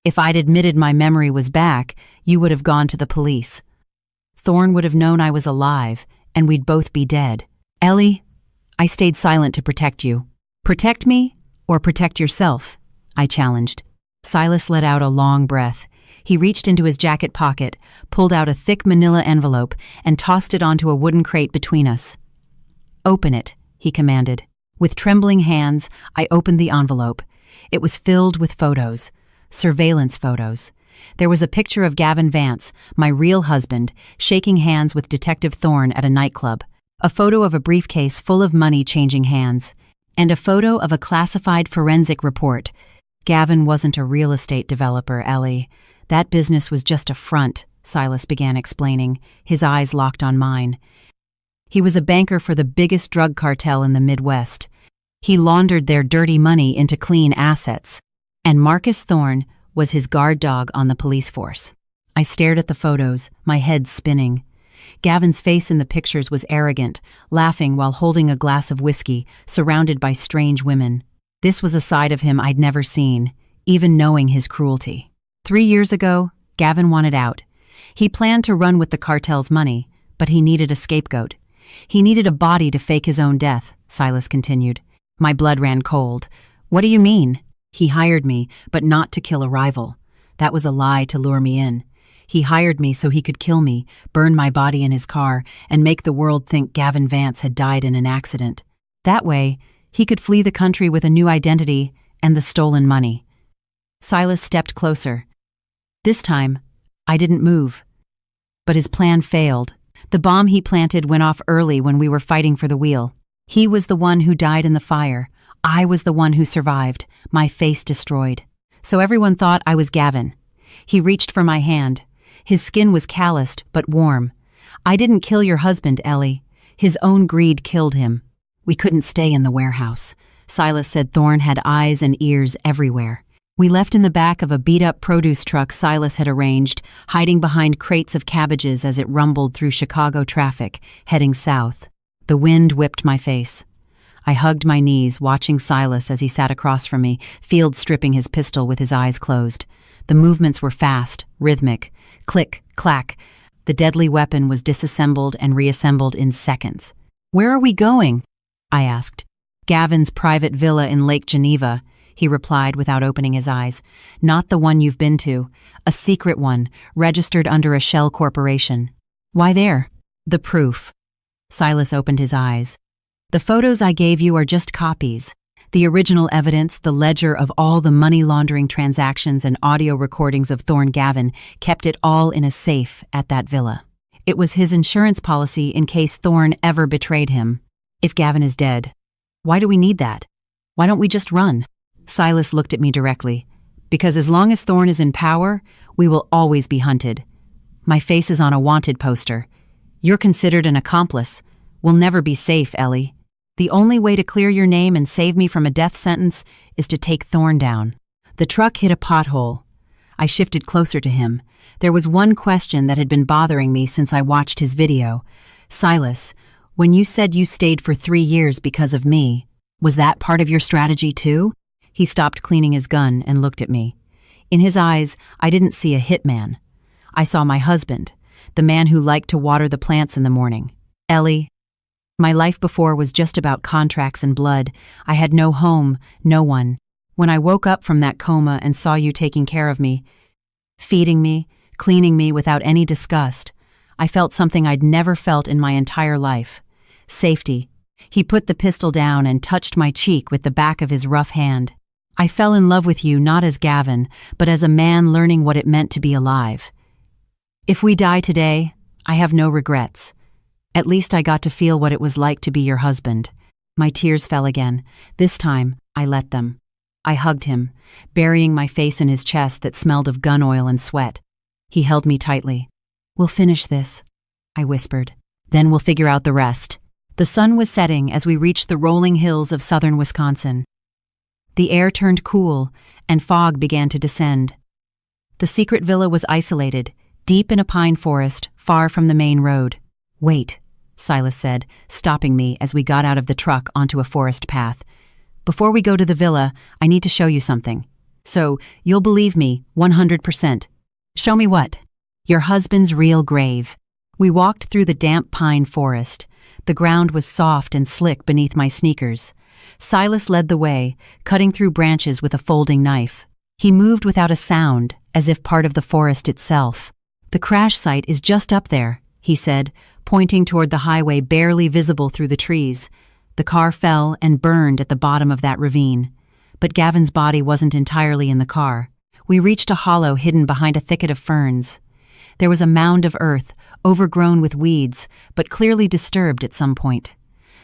If I'd admitted my memory was back, you would have gone to the police. Thorne would have known I was alive, and we'd both be dead. Ellie, I stayed silent to protect you. Protect me, or protect yourself? I challenged. Silas let out a long breath. He reached into his jacket pocket, pulled out a thick manila envelope, and tossed it onto a wooden crate between us. Open it, he commanded. With trembling hands, I opened the envelope. It was filled with photos, surveillance photos. There was a picture of Gavin Vance, my real husband, shaking hands with Detective Thorne at a nightclub, a photo of a briefcase full of money changing hands, and a photo of a classified forensic report. Gavin wasn't a real estate developer, Ellie. That business was just a front, Silas began explaining, his eyes locked on mine. He was a banker for the biggest drug cartel in the Midwest. He laundered their dirty money into clean assets. And Marcus Thorne was his guard dog on the police force. I stared at the photos, my head spinning. Gavin's face in the pictures was arrogant, laughing while holding a glass of whiskey, surrounded by strange women. This was a side of him I'd never seen, even knowing his cruelty. 3 years ago, Gavin wanted out. He planned to run with the cartel's money, but he needed a scapegoat. He needed a body to fake his own death, Silas continued. My blood ran cold. What do you mean? He hired me, but not to kill a rival. That was a lie to lure me in. He hired me so he could kill me, burn my body in his car, and make the world think Gavin Vance had died in an accident. That way, he could flee the country with a new identity and the stolen money. Silas stepped closer. This time, I didn't move. But his plan failed. The bomb he planted went off early when we were fighting for the wheel. He was the one who died in the fire. I was the one who survived, my face destroyed. So everyone thought I was Gavin. He reached for my hand. His skin was calloused, but warm. I didn't kill your husband, Ellie. His own greed killed him. We couldn't stay in the warehouse. Silas said Thorne had eyes and ears everywhere. We left in the back of a beat-up produce truck Silas had arranged, hiding behind crates of cabbages as it rumbled through Chicago traffic, heading south. The wind whipped my face. I hugged my knees, watching Silas as he sat across from me, field stripping his pistol with his eyes closed. The movements were fast, rhythmic. Click, clack. The deadly weapon was disassembled and reassembled in seconds. Where are we going? I asked. Gavin's private villa in Lake Geneva, he replied without opening his eyes. Not the one you've been to. A secret one, registered under a shell corporation. Why there? The proof. Silas opened his eyes. The photos I gave you are just copies. The original evidence, the ledger of all the money laundering transactions and audio recordings of Thorne Gavin, kept it all in a safe at that villa. It was his insurance policy in case Thorne ever betrayed him. If Gavin is dead, why do we need that? Why don't we just run? Silas looked at me directly. Because as long as Thorne is in power, we will always be hunted. My face is on a wanted poster. You're considered an accomplice. We'll never be safe, Ellie. The only way to clear your name and save me from a death sentence is to take Thorne down. The truck hit a pothole. I shifted closer to him. There was one question that had been bothering me since I watched his video. Silas, when you said you stayed for 3 years because of me, was that part of your strategy too? He stopped cleaning his gun and looked at me. In his eyes, I didn't see a hitman. I saw my husband, the man who liked to water the plants in the morning. Ellie, my life before was just about contracts and blood. I had no home, no one. When I woke up from that coma and saw you taking care of me, feeding me, cleaning me without any disgust, I felt something I'd never felt in my entire life. Safety. He put the pistol down and touched my cheek with the back of his rough hand. I fell in love with you not as Gavin, but as a man learning what it meant to be alive. If we die today, I have no regrets. At least I got to feel what it was like to be your husband. My tears fell again. This time, I let them. I hugged him, burying my face in his chest that smelled of gun oil and sweat. He held me tightly. We'll finish this, I whispered. Then we'll figure out the rest. The sun was setting as we reached the rolling hills of southern Wisconsin. The air turned cool, and fog began to descend. The secret villa was isolated, deep in a pine forest, far from the main road. "Wait," Silas said, stopping me as we got out of the truck onto a forest path. "Before we go to the villa, I need to show you something. So, you'll believe me, 100%. "Show me what?" "Your husband's real grave." We walked through the damp pine forest. The ground was soft and slick beneath my sneakers. Silas led the way, cutting through branches with a folding knife. He moved without a sound, as if part of the forest itself. "The crash site is just up there," he said, pointing toward the highway barely visible through the trees. The car fell and burned at the bottom of that ravine. But Gavin's body wasn't entirely in the car. We reached a hollow hidden behind a thicket of ferns. There was a mound of earth, overgrown with weeds, but clearly disturbed at some point.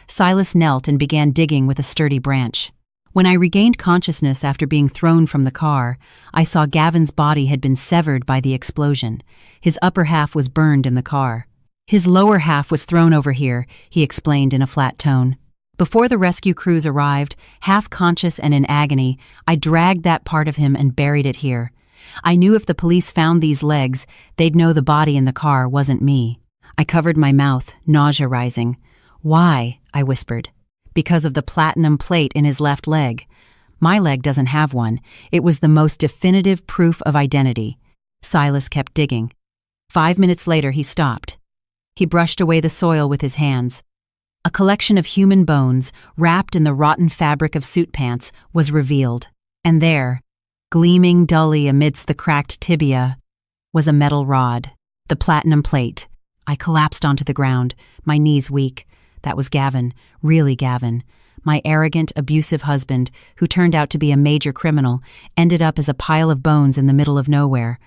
Silas knelt and began digging with a sturdy branch. When I regained consciousness after being thrown from the car, I saw Gavin's body had been severed by the explosion. His upper half was burned in the car. "His lower half was thrown over here," he explained in a flat tone. "Before the rescue crews arrived, half conscious and in agony, I dragged that part of him and buried it here. I knew if the police found these legs, they'd know the body in the car wasn't me." I covered my mouth, nausea rising. "Why?" I whispered. "Because of the platinum plate in his left leg. My leg doesn't have one. It was the most definitive proof of identity." Silas kept digging. 5 minutes later, he stopped. He brushed away the soil with his hands. A collection of human bones, wrapped in the rotten fabric of suit pants, was revealed. And there, gleaming dully amidst the cracked tibia, was a metal rod, the platinum plate. I collapsed onto the ground, my knees weak. That was Gavin, really Gavin. My arrogant, abusive husband, who turned out to be a major criminal, ended up as a pile of bones in the middle of nowhere.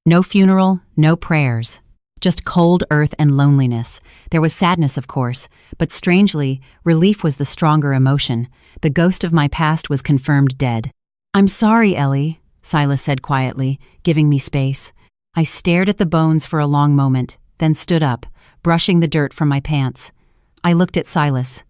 No funeral, no prayers. Just cold earth and loneliness. There was sadness, of course, but strangely, relief was the stronger emotion. The ghost of my past was confirmed dead. "I'm sorry, Ellie," Silas said quietly, giving me space. I stared at the bones for a long moment, then stood up, brushing the dirt from my pants. I looked at Silas.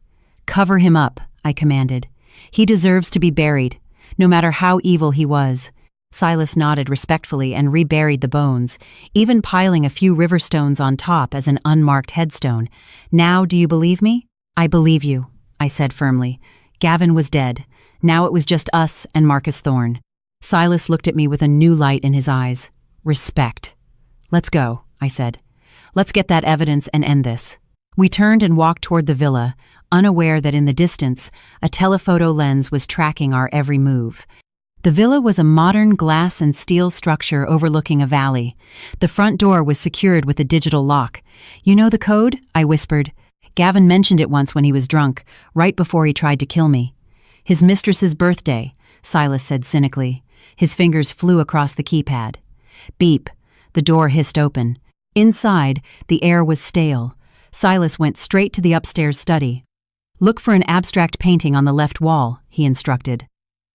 "Cover him up," I commanded. "He deserves to be buried, no matter how evil he was." Silas nodded respectfully and reburied the bones, even piling a few river stones on top as an unmarked headstone. "Now, do you believe me?" "I believe you," I said firmly. Gavin was dead. Now it was just us and Marcus Thorne. Silas looked at me with a new light in his eyes. Respect. "Let's go," I said. "Let's get that evidence and end this." We turned and walked toward the villa, unaware that in the distance, a telephoto lens was tracking our every move. The villa was a modern glass and steel structure overlooking a valley. The front door was secured with a digital lock. "You know the code?" I whispered. "Gavin mentioned it once when he was drunk, right before he tried to kill me." "His mistress's birthday," Silas said cynically. His fingers flew across the keypad. Beep. The door hissed open. Inside, the air was stale. Silas went straight to the upstairs study. "Look for an abstract painting on the left wall," he instructed.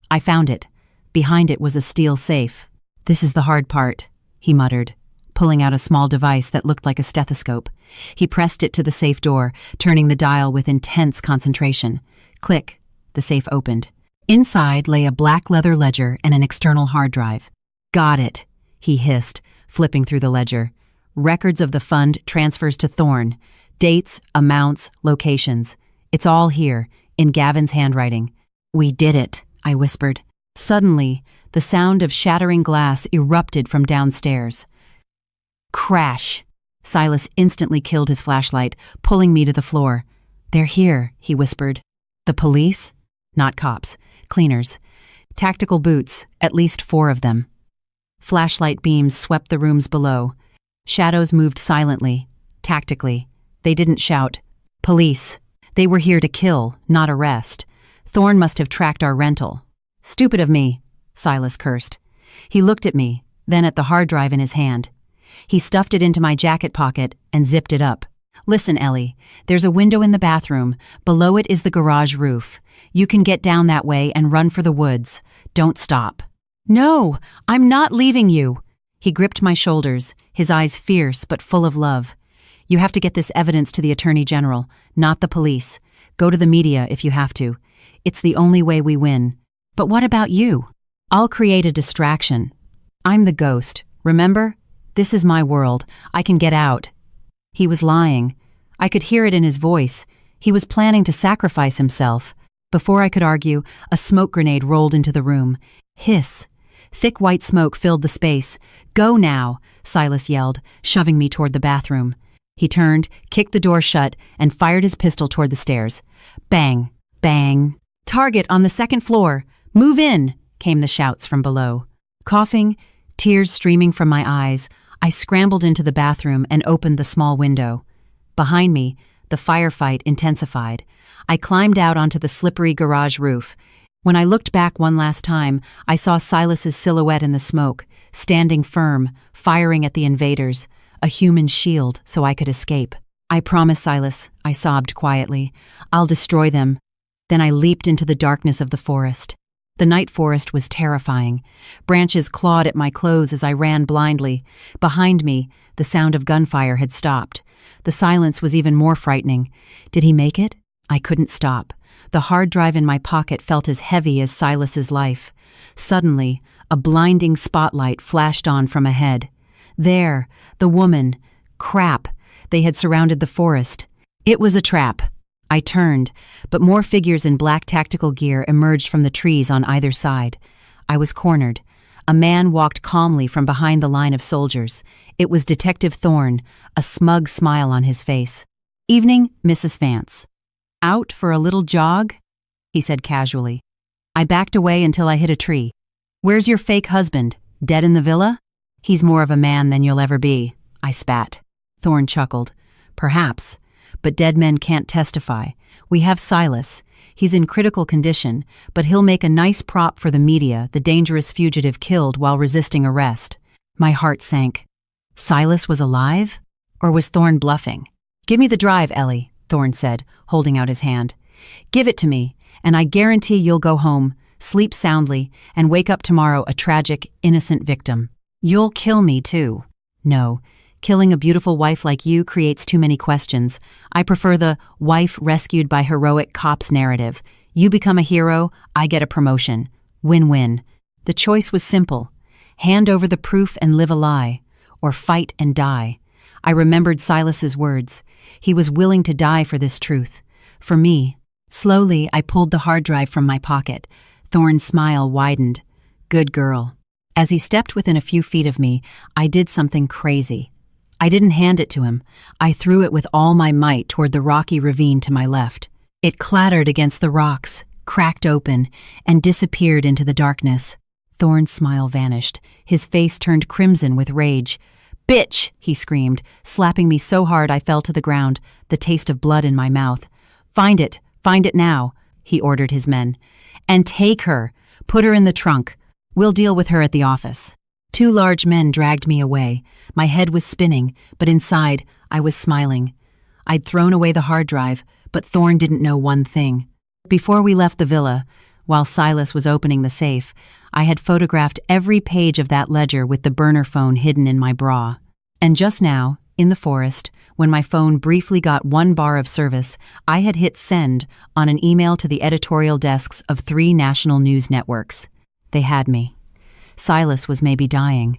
I found it. Behind it was a steel safe. "This is the hard part," he muttered, pulling out a small device that looked like a stethoscope. He pressed it to the safe door, turning the dial with intense concentration. Click. The safe opened. Inside lay a black leather ledger and an external hard drive. "Got it," he hissed, flipping through the ledger. "Records of the fund transfers to Thorne. Dates, amounts, locations. It's all here, in Gavin's handwriting." "We did it," I whispered. Suddenly, the sound of shattering glass erupted from downstairs. Crash! Silas instantly killed his flashlight, pulling me to the floor. "They're here," he whispered. "The police?" "Not cops. Cleaners. Tactical boots, at least 4 of them." Flashlight beams swept the rooms below. Shadows moved silently, tactically. They didn't shout. "Police. They were here to kill, not arrest. Thorne must have tracked our rental." "Stupid of me," Silas cursed. He looked at me, then at the hard drive in his hand. He stuffed it into my jacket pocket and zipped it up. "Listen, Ellie, there's a window in the bathroom. Below it is the garage roof. You can get down that way and run for the woods. Don't stop." "No, I'm not leaving you." He gripped my shoulders, his eyes fierce but full of love. "You have to get this evidence to the Attorney General, not the police. Go to the media if you have to. It's the only way we win. But what about you?" "I'll create a distraction. I'm the ghost, remember? This is my world. I can get out." He was lying. I could hear it in his voice. He was planning to sacrifice himself. Before I could argue, a smoke grenade rolled into the room. Hiss. Thick white smoke filled the space. "Go now," Silas yelled, shoving me toward the bathroom. He turned, kicked the door shut, and fired his pistol toward the stairs. Bang, bang. "Target on the second floor. Move in," came the shouts from below. Coughing, tears streaming from my eyes, I scrambled into the bathroom and opened the small window. Behind me, the firefight intensified. I climbed out onto the slippery garage roof. When I looked back one last time, I saw Silas's silhouette in the smoke, standing firm, firing at the invaders, a human shield so I could escape. "I promise, Silas," I sobbed quietly. "I'll destroy them." Then I leaped into the darkness of the forest. The night forest was terrifying. Branches clawed at my clothes as I ran blindly. Behind me, the sound of gunfire had stopped. The silence was even more frightening. Did he make it? I couldn't stop. The hard drive in my pocket felt as heavy as Silas's life. Suddenly, a blinding spotlight flashed on from ahead. There, the woman. Crap. They had surrounded the forest. It was a trap. I turned, but more figures in black tactical gear emerged from the trees on either side. I was cornered. A man walked calmly from behind the line of soldiers. It was Detective Thorne, a smug smile on his face. "Evening, Mrs. Vance." "Out for a little jog?" he said casually. I backed away until I hit a tree. "Where's your fake husband? Dead in the villa?" "He's more of a man than you'll ever be," I spat. Thorne chuckled. "Perhaps. But dead men can't testify. We have Silas. He's in critical condition, but he'll make a nice prop for the media, the dangerous fugitive killed while resisting arrest." My heart sank. Silas was alive? Or was Thorne bluffing? "Give me the drive, Ellie," Thorne said, holding out his hand. "Give it to me, and I guarantee you'll go home, sleep soundly, and wake up tomorrow a tragic, innocent victim. You'll kill me, too." "No. Killing a beautiful wife like you creates too many questions. I prefer the wife rescued by heroic cops narrative. You become a hero, I get a promotion. Win-win." The choice was simple. Hand over the proof and live a lie, or fight and die. I remembered Silas's words. He was willing to die for this truth. For me. Slowly, I pulled the hard drive from my pocket. Thorne's smile widened. "Good girl." As he stepped within a few feet of me, I did something crazy. I didn't hand it to him. I threw it with all my might toward the rocky ravine to my left. It clattered against the rocks, cracked open, and disappeared into the darkness. Thorne's smile vanished. His face turned crimson with rage. "Bitch!" he screamed, slapping me so hard I fell to the ground, the taste of blood in my mouth. Find it now," he ordered his men. "And take her. Put her in the trunk. We'll deal with her at the office." 2 large men dragged me away. My head was spinning, but inside, I was smiling. I'd thrown away the hard drive, but Thorne didn't know one thing. Before we left the villa, while Silas was opening the safe, I had photographed every page of that ledger with the burner phone hidden in my bra. And just now, in the forest, when my phone briefly got 1 bar of service, I had hit send on an email to the editorial desks of 3 national news networks. They had me. Silas was maybe dying.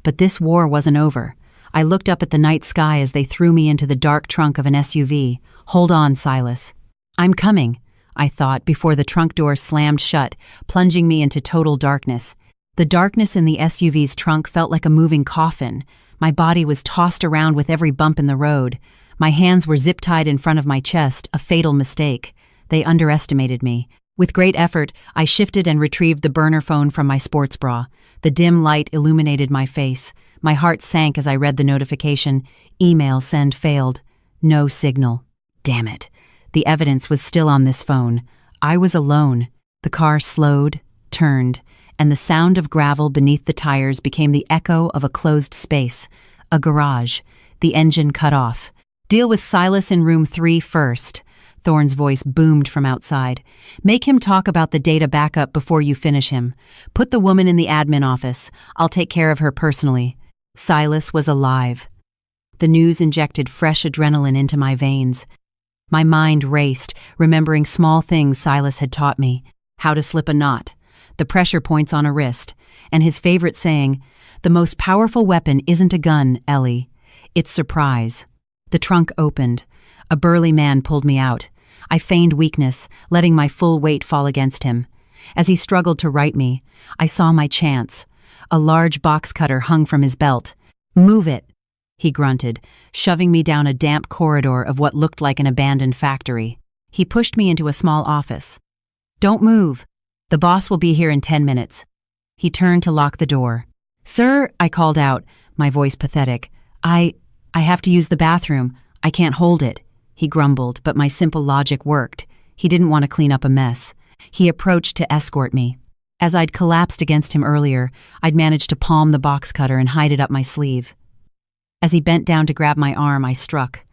But this war wasn't over. I looked up at the night sky as they threw me into the dark trunk of an SUV. "Hold on, Silas." "I'm coming," I thought before the trunk door slammed shut, plunging me into total darkness. The darkness in the SUV's trunk felt like a moving coffin. My body was tossed around with every bump in the road. My hands were zip-tied in front of my chest, a fatal mistake. They underestimated me. With great effort, I shifted and retrieved the burner phone from my sports bra. The dim light illuminated my face. My heart sank as I read the notification. Email send failed. No signal. Damn it. The evidence was still on this phone. I was alone. The car slowed, turned, and the sound of gravel beneath the tires became the echo of a closed space. A garage. The engine cut off. "Deal with Silas in room 3 first. Thorne's voice boomed from outside. "Make him talk about the data backup before you finish him. Put the woman in the admin office. I'll take care of her personally." Silas was alive. The news injected fresh adrenaline into my veins. My mind raced, remembering small things Silas had taught me. How to slip a knot, the pressure points on a wrist, and his favorite saying, The most powerful weapon isn't a gun, Ellie. It's surprise. The trunk opened. A burly man pulled me out. I feigned weakness, letting my full weight fall against him. As he struggled to right me, I saw my chance. A large box cutter hung from his belt. "Move it," he grunted, shoving me down a damp corridor of what looked like an abandoned factory. He pushed me into a small office. "Don't move. The boss will be here in 10 minutes. He turned to lock the door. "Sir," I called out, my voice pathetic. I have to use the bathroom. I can't hold it." He grumbled, but my simple logic worked. He didn't want to clean up a mess. He approached to escort me. As I'd collapsed against him earlier, I'd managed to palm the box cutter and hide it up my sleeve. As he bent down to grab my arm, I struck.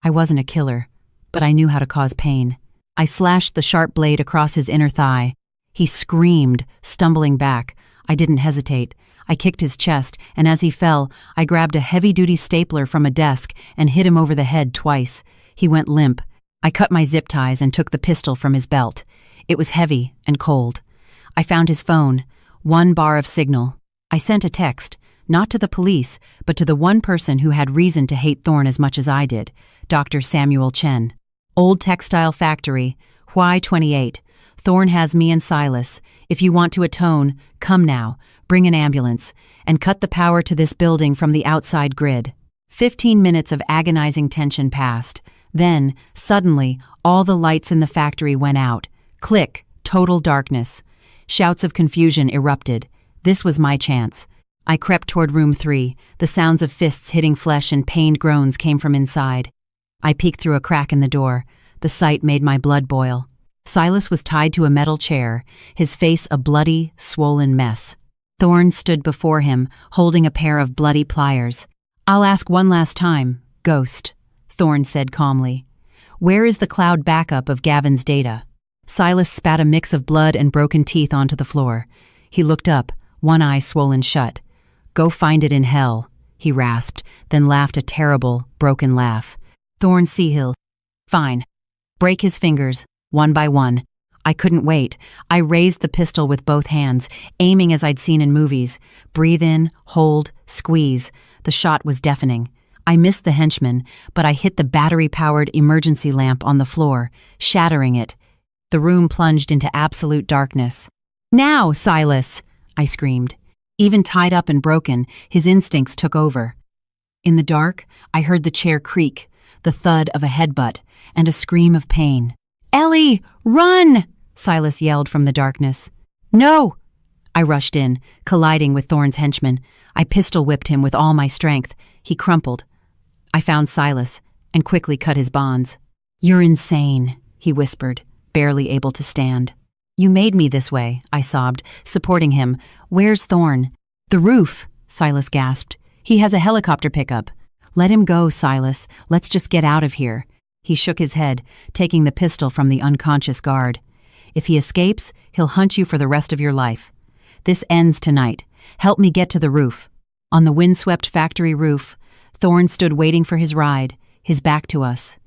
I wasn't a killer, but I knew how to cause pain. I slashed the sharp blade across his inner thigh. He screamed, stumbling back. I didn't hesitate. I kicked his chest, and as he fell, I grabbed a heavy-duty stapler from a desk and hit him over the head twice. He went limp. I cut my zip ties and took the pistol from his belt. It was heavy and cold. I found his phone, 1 bar of signal. I sent a text, not to the police, but to the one person who had reason to hate Thorne as much as I did, Dr. Samuel Chen. "Old textile factory, Huai 28. Thorne has me and Silas. If you want to atone, come now, bring an ambulance, and cut the power to this building from the outside grid." 15 minutes of agonizing tension passed. Then, suddenly, all the lights in the factory went out. Click, total darkness. Shouts of confusion erupted. This was my chance. I crept toward room 3. The sounds of fists hitting flesh and pained groans came from inside. I peeked through a crack in the door. The sight made my blood boil. Silas was tied to a metal chair, his face a bloody, swollen mess. Thorne stood before him, holding a pair of bloody pliers. "I'll ask one last time, Ghost," Thorne said calmly. "Where is the cloud backup of Gavin's data?" Silas spat a mix of blood and broken teeth onto the floor. He looked up, one eye swollen shut. "Go find it in hell," he rasped, then laughed a terrible, broken laugh. Thorne Seahill. "Fine. Break his fingers, one by one." I couldn't wait. I raised the pistol with both hands, aiming as I'd seen in movies. Breathe in, hold, squeeze. The shot was deafening. I missed the henchman, but I hit the battery-powered emergency lamp on the floor, shattering it. The room plunged into absolute darkness. "Now, Silas!" I screamed. Even tied up and broken, his instincts took over. In the dark, I heard the chair creak, the thud of a headbutt, and a scream of pain. "Ellie, run!" Silas yelled from the darkness. "No!" I rushed in, colliding with Thorne's henchman. I pistol-whipped him with all my strength. He crumpled. I found Silas and quickly cut his bonds. "You're insane," he whispered, barely able to stand. "You made me this way," I sobbed, supporting him. "Where's Thorne?" "The roof," Silas gasped. "He has a helicopter pickup." "Let him go, Silas. Let's just get out of here." He shook his head, taking the pistol from the unconscious guard. "If he escapes, he'll hunt you for the rest of your life. This ends tonight. Help me get to the roof." On the windswept factory roof, Thorne stood waiting for his ride, his back to us.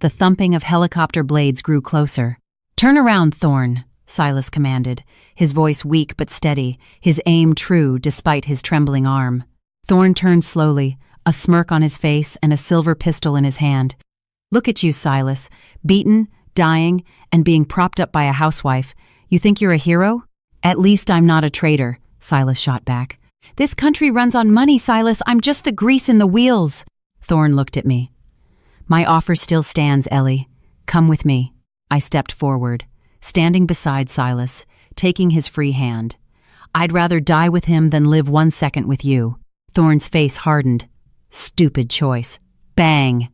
The thumping of helicopter blades grew closer. "Turn around, Thorne," Silas commanded, his voice weak but steady, his aim true despite his trembling arm. Thorne turned slowly, a smirk on his face and a silver pistol in his hand. "Look at you, Silas, beaten, dying, and being propped up by a housewife. You think you're a hero?" "At least I'm not a traitor," Silas shot back. "This country runs on money, Silas. I'm just the grease in the wheels." Thorne looked at me. "My offer still stands, Ellie. Come with me." I stepped forward, standing beside Silas, taking his free hand. "I'd rather die with him than live 1 second with you." Thorne's face hardened. "Stupid choice." Bang!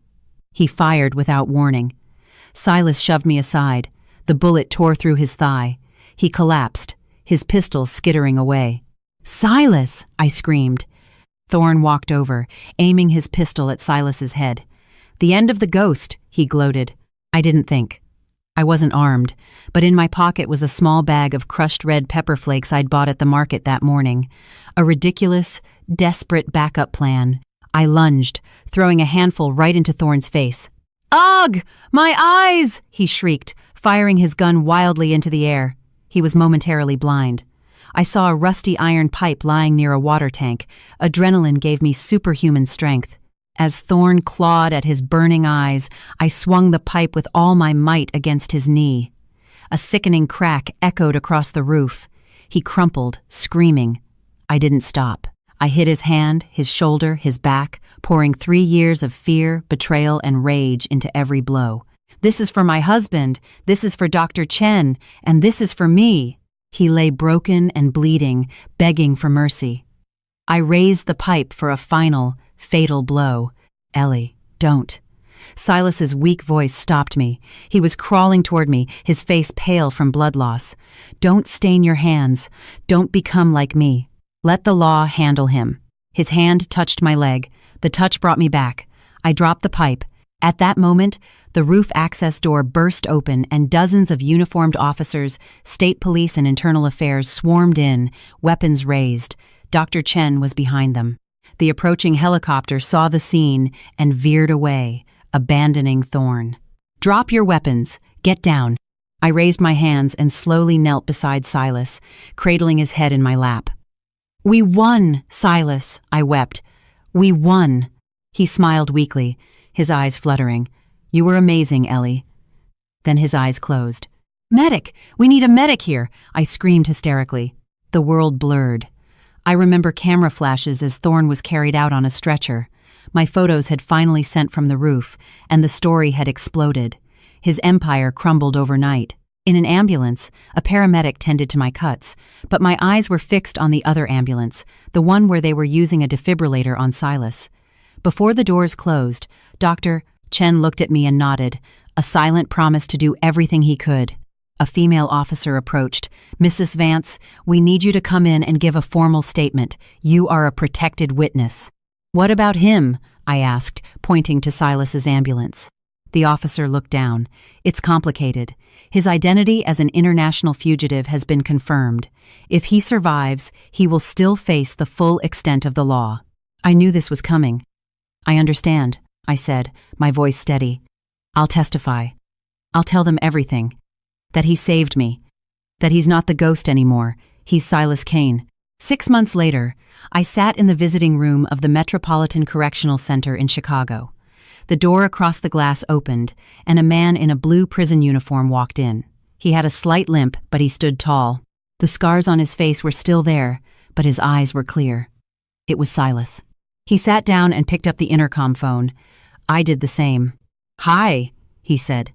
He fired without warning. Silas shoved me aside. The bullet tore through his thigh. He collapsed, his pistol skittering away. "Silas!" I screamed. Thorne walked over, aiming his pistol at Silas's head. "The end of the ghost," he gloated. I didn't think. I wasn't armed, but in my pocket was a small bag of crushed red pepper flakes I'd bought at the market that morning. A ridiculous, desperate backup plan. I lunged, throwing a handful right into Thorne's face. "Ugh! My eyes!" he shrieked, firing his gun wildly into the air. He was momentarily blind. I saw a rusty iron pipe lying near a water tank. Adrenaline gave me superhuman strength. As Thorn clawed at his burning eyes, I swung the pipe with all my might against his knee. A sickening crack echoed across the roof. He crumpled, screaming. I didn't stop. I hit his hand, his shoulder, his back, pouring 3 years of fear, betrayal, and rage into every blow. This is for my husband, this is for Dr. Chen, and this is for me. He lay broken and bleeding, begging for mercy. I raised the pipe for a final, fatal blow. Ellie, don't. Silas's weak voice stopped me. He was crawling toward me, his face pale from blood loss. Don't stain your hands. Don't become like me. Let the law handle him. His hand touched my leg. The touch brought me back. I dropped the pipe. At that moment, the roof access door burst open and dozens of uniformed officers, state police and internal affairs swarmed in, weapons raised. Dr. Chen was behind them. The approaching helicopter saw the scene and veered away, abandoning Thorn. Drop your weapons. Get down. I raised my hands and slowly knelt beside Silas, cradling his head in my lap. We won, Silas, I wept. We won. He smiled weakly, his eyes fluttering. You were amazing, Ellie. Then his eyes closed. Medic! We need a medic here! I screamed hysterically. The world blurred. I remember camera flashes as Thorn was carried out on a stretcher. My photos had finally sent from the roof, and the story had exploded. His empire crumbled overnight. In an ambulance, a paramedic tended to my cuts, but my eyes were fixed on the other ambulance, the one where they were using a defibrillator on Silas. Before the doors closed, Dr. Chen looked at me and nodded, a silent promise to do everything he could. A female officer approached. Mrs. Vance, we need you to come in and give a formal statement. You are a protected witness. What about him? I asked, pointing to Silas's ambulance. The officer looked down. It's complicated. His identity as an international fugitive has been confirmed. If he survives, he will still face the full extent of the law. I knew this was coming. I understand, I said, my voice steady. I'll testify. I'll tell them everything. That he saved me. That he's not the ghost anymore. He's Silas Kane. 6 months later, I sat in the visiting room of the Metropolitan Correctional Center in Chicago. The door across the glass opened, and a man in a blue prison uniform walked in. He had a slight limp, but he stood tall. The scars on his face were still there, but his eyes were clear. It was Silas. He sat down and picked up the intercom phone. I did the same. Hi, he said.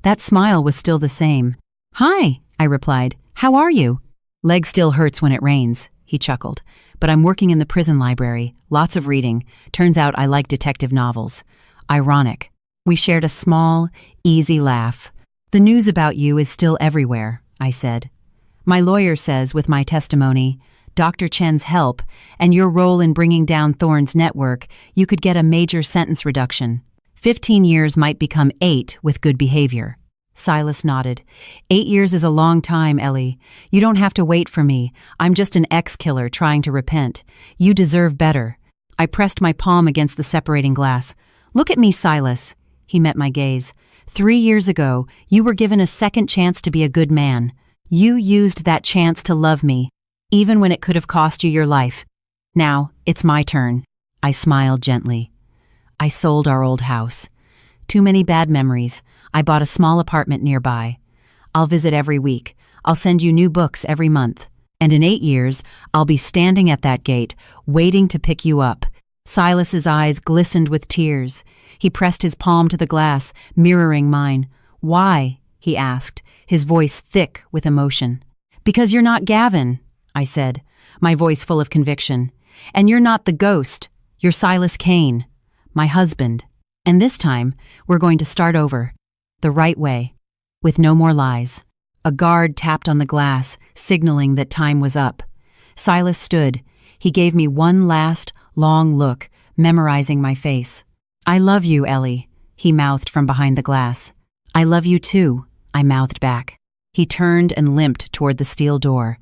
That smile was still the same. Hi, I replied. How are you? Leg still hurts when it rains, he chuckled. But I'm working in the prison library, lots of reading. Turns out I like detective novels. Ironic. We shared a small, easy laugh. The news about you is still everywhere, I said. My lawyer says with my testimony, Dr. Chen's help, and your role in bringing down Thorn's network, you could get a major sentence reduction. 15 years might become 8 with good behavior. Silas nodded. 8 years is a long time, Ellie. You don't have to wait for me. I'm just an ex-killer trying to repent. You deserve better. I pressed my palm against the separating glass. Look at me, Silas. He met my gaze. 3 years ago, you were given a second chance to be a good man. You used that chance to love me, even when it could have cost you your life. Now, it's my turn. I smiled gently. I sold our old house. Too many bad memories. I bought a small apartment nearby. I'll visit every week. I'll send you new books every month. And in 8 years, I'll be standing at that gate, waiting to pick you up. Silas's eyes glistened with tears. He pressed his palm to the glass, mirroring mine. Why? He asked, his voice thick with emotion. Because you're not Gavin, I said, my voice full of conviction. And you're not the ghost. You're Silas Kane, my husband. And this time, we're going to start over. The right way. With no more lies. A guard tapped on the glass, signaling that time was up. Silas stood. He gave me one last, long look, memorizing my face. I love you, Ellie, he mouthed from behind the glass. I love you too, I mouthed back. He turned and limped toward the steel door.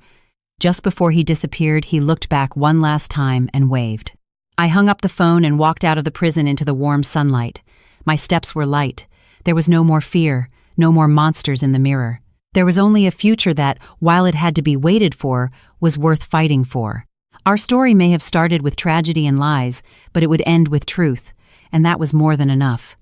Just before he disappeared, he looked back one last time and waved. I hung up the phone and walked out of the prison into the warm sunlight. My steps were light. There was no more fear, no more monsters in the mirror. There was only a future that, while it had to be waited for, was worth fighting for. Our story may have started with tragedy and lies, but it would end with truth, and that was more than enough.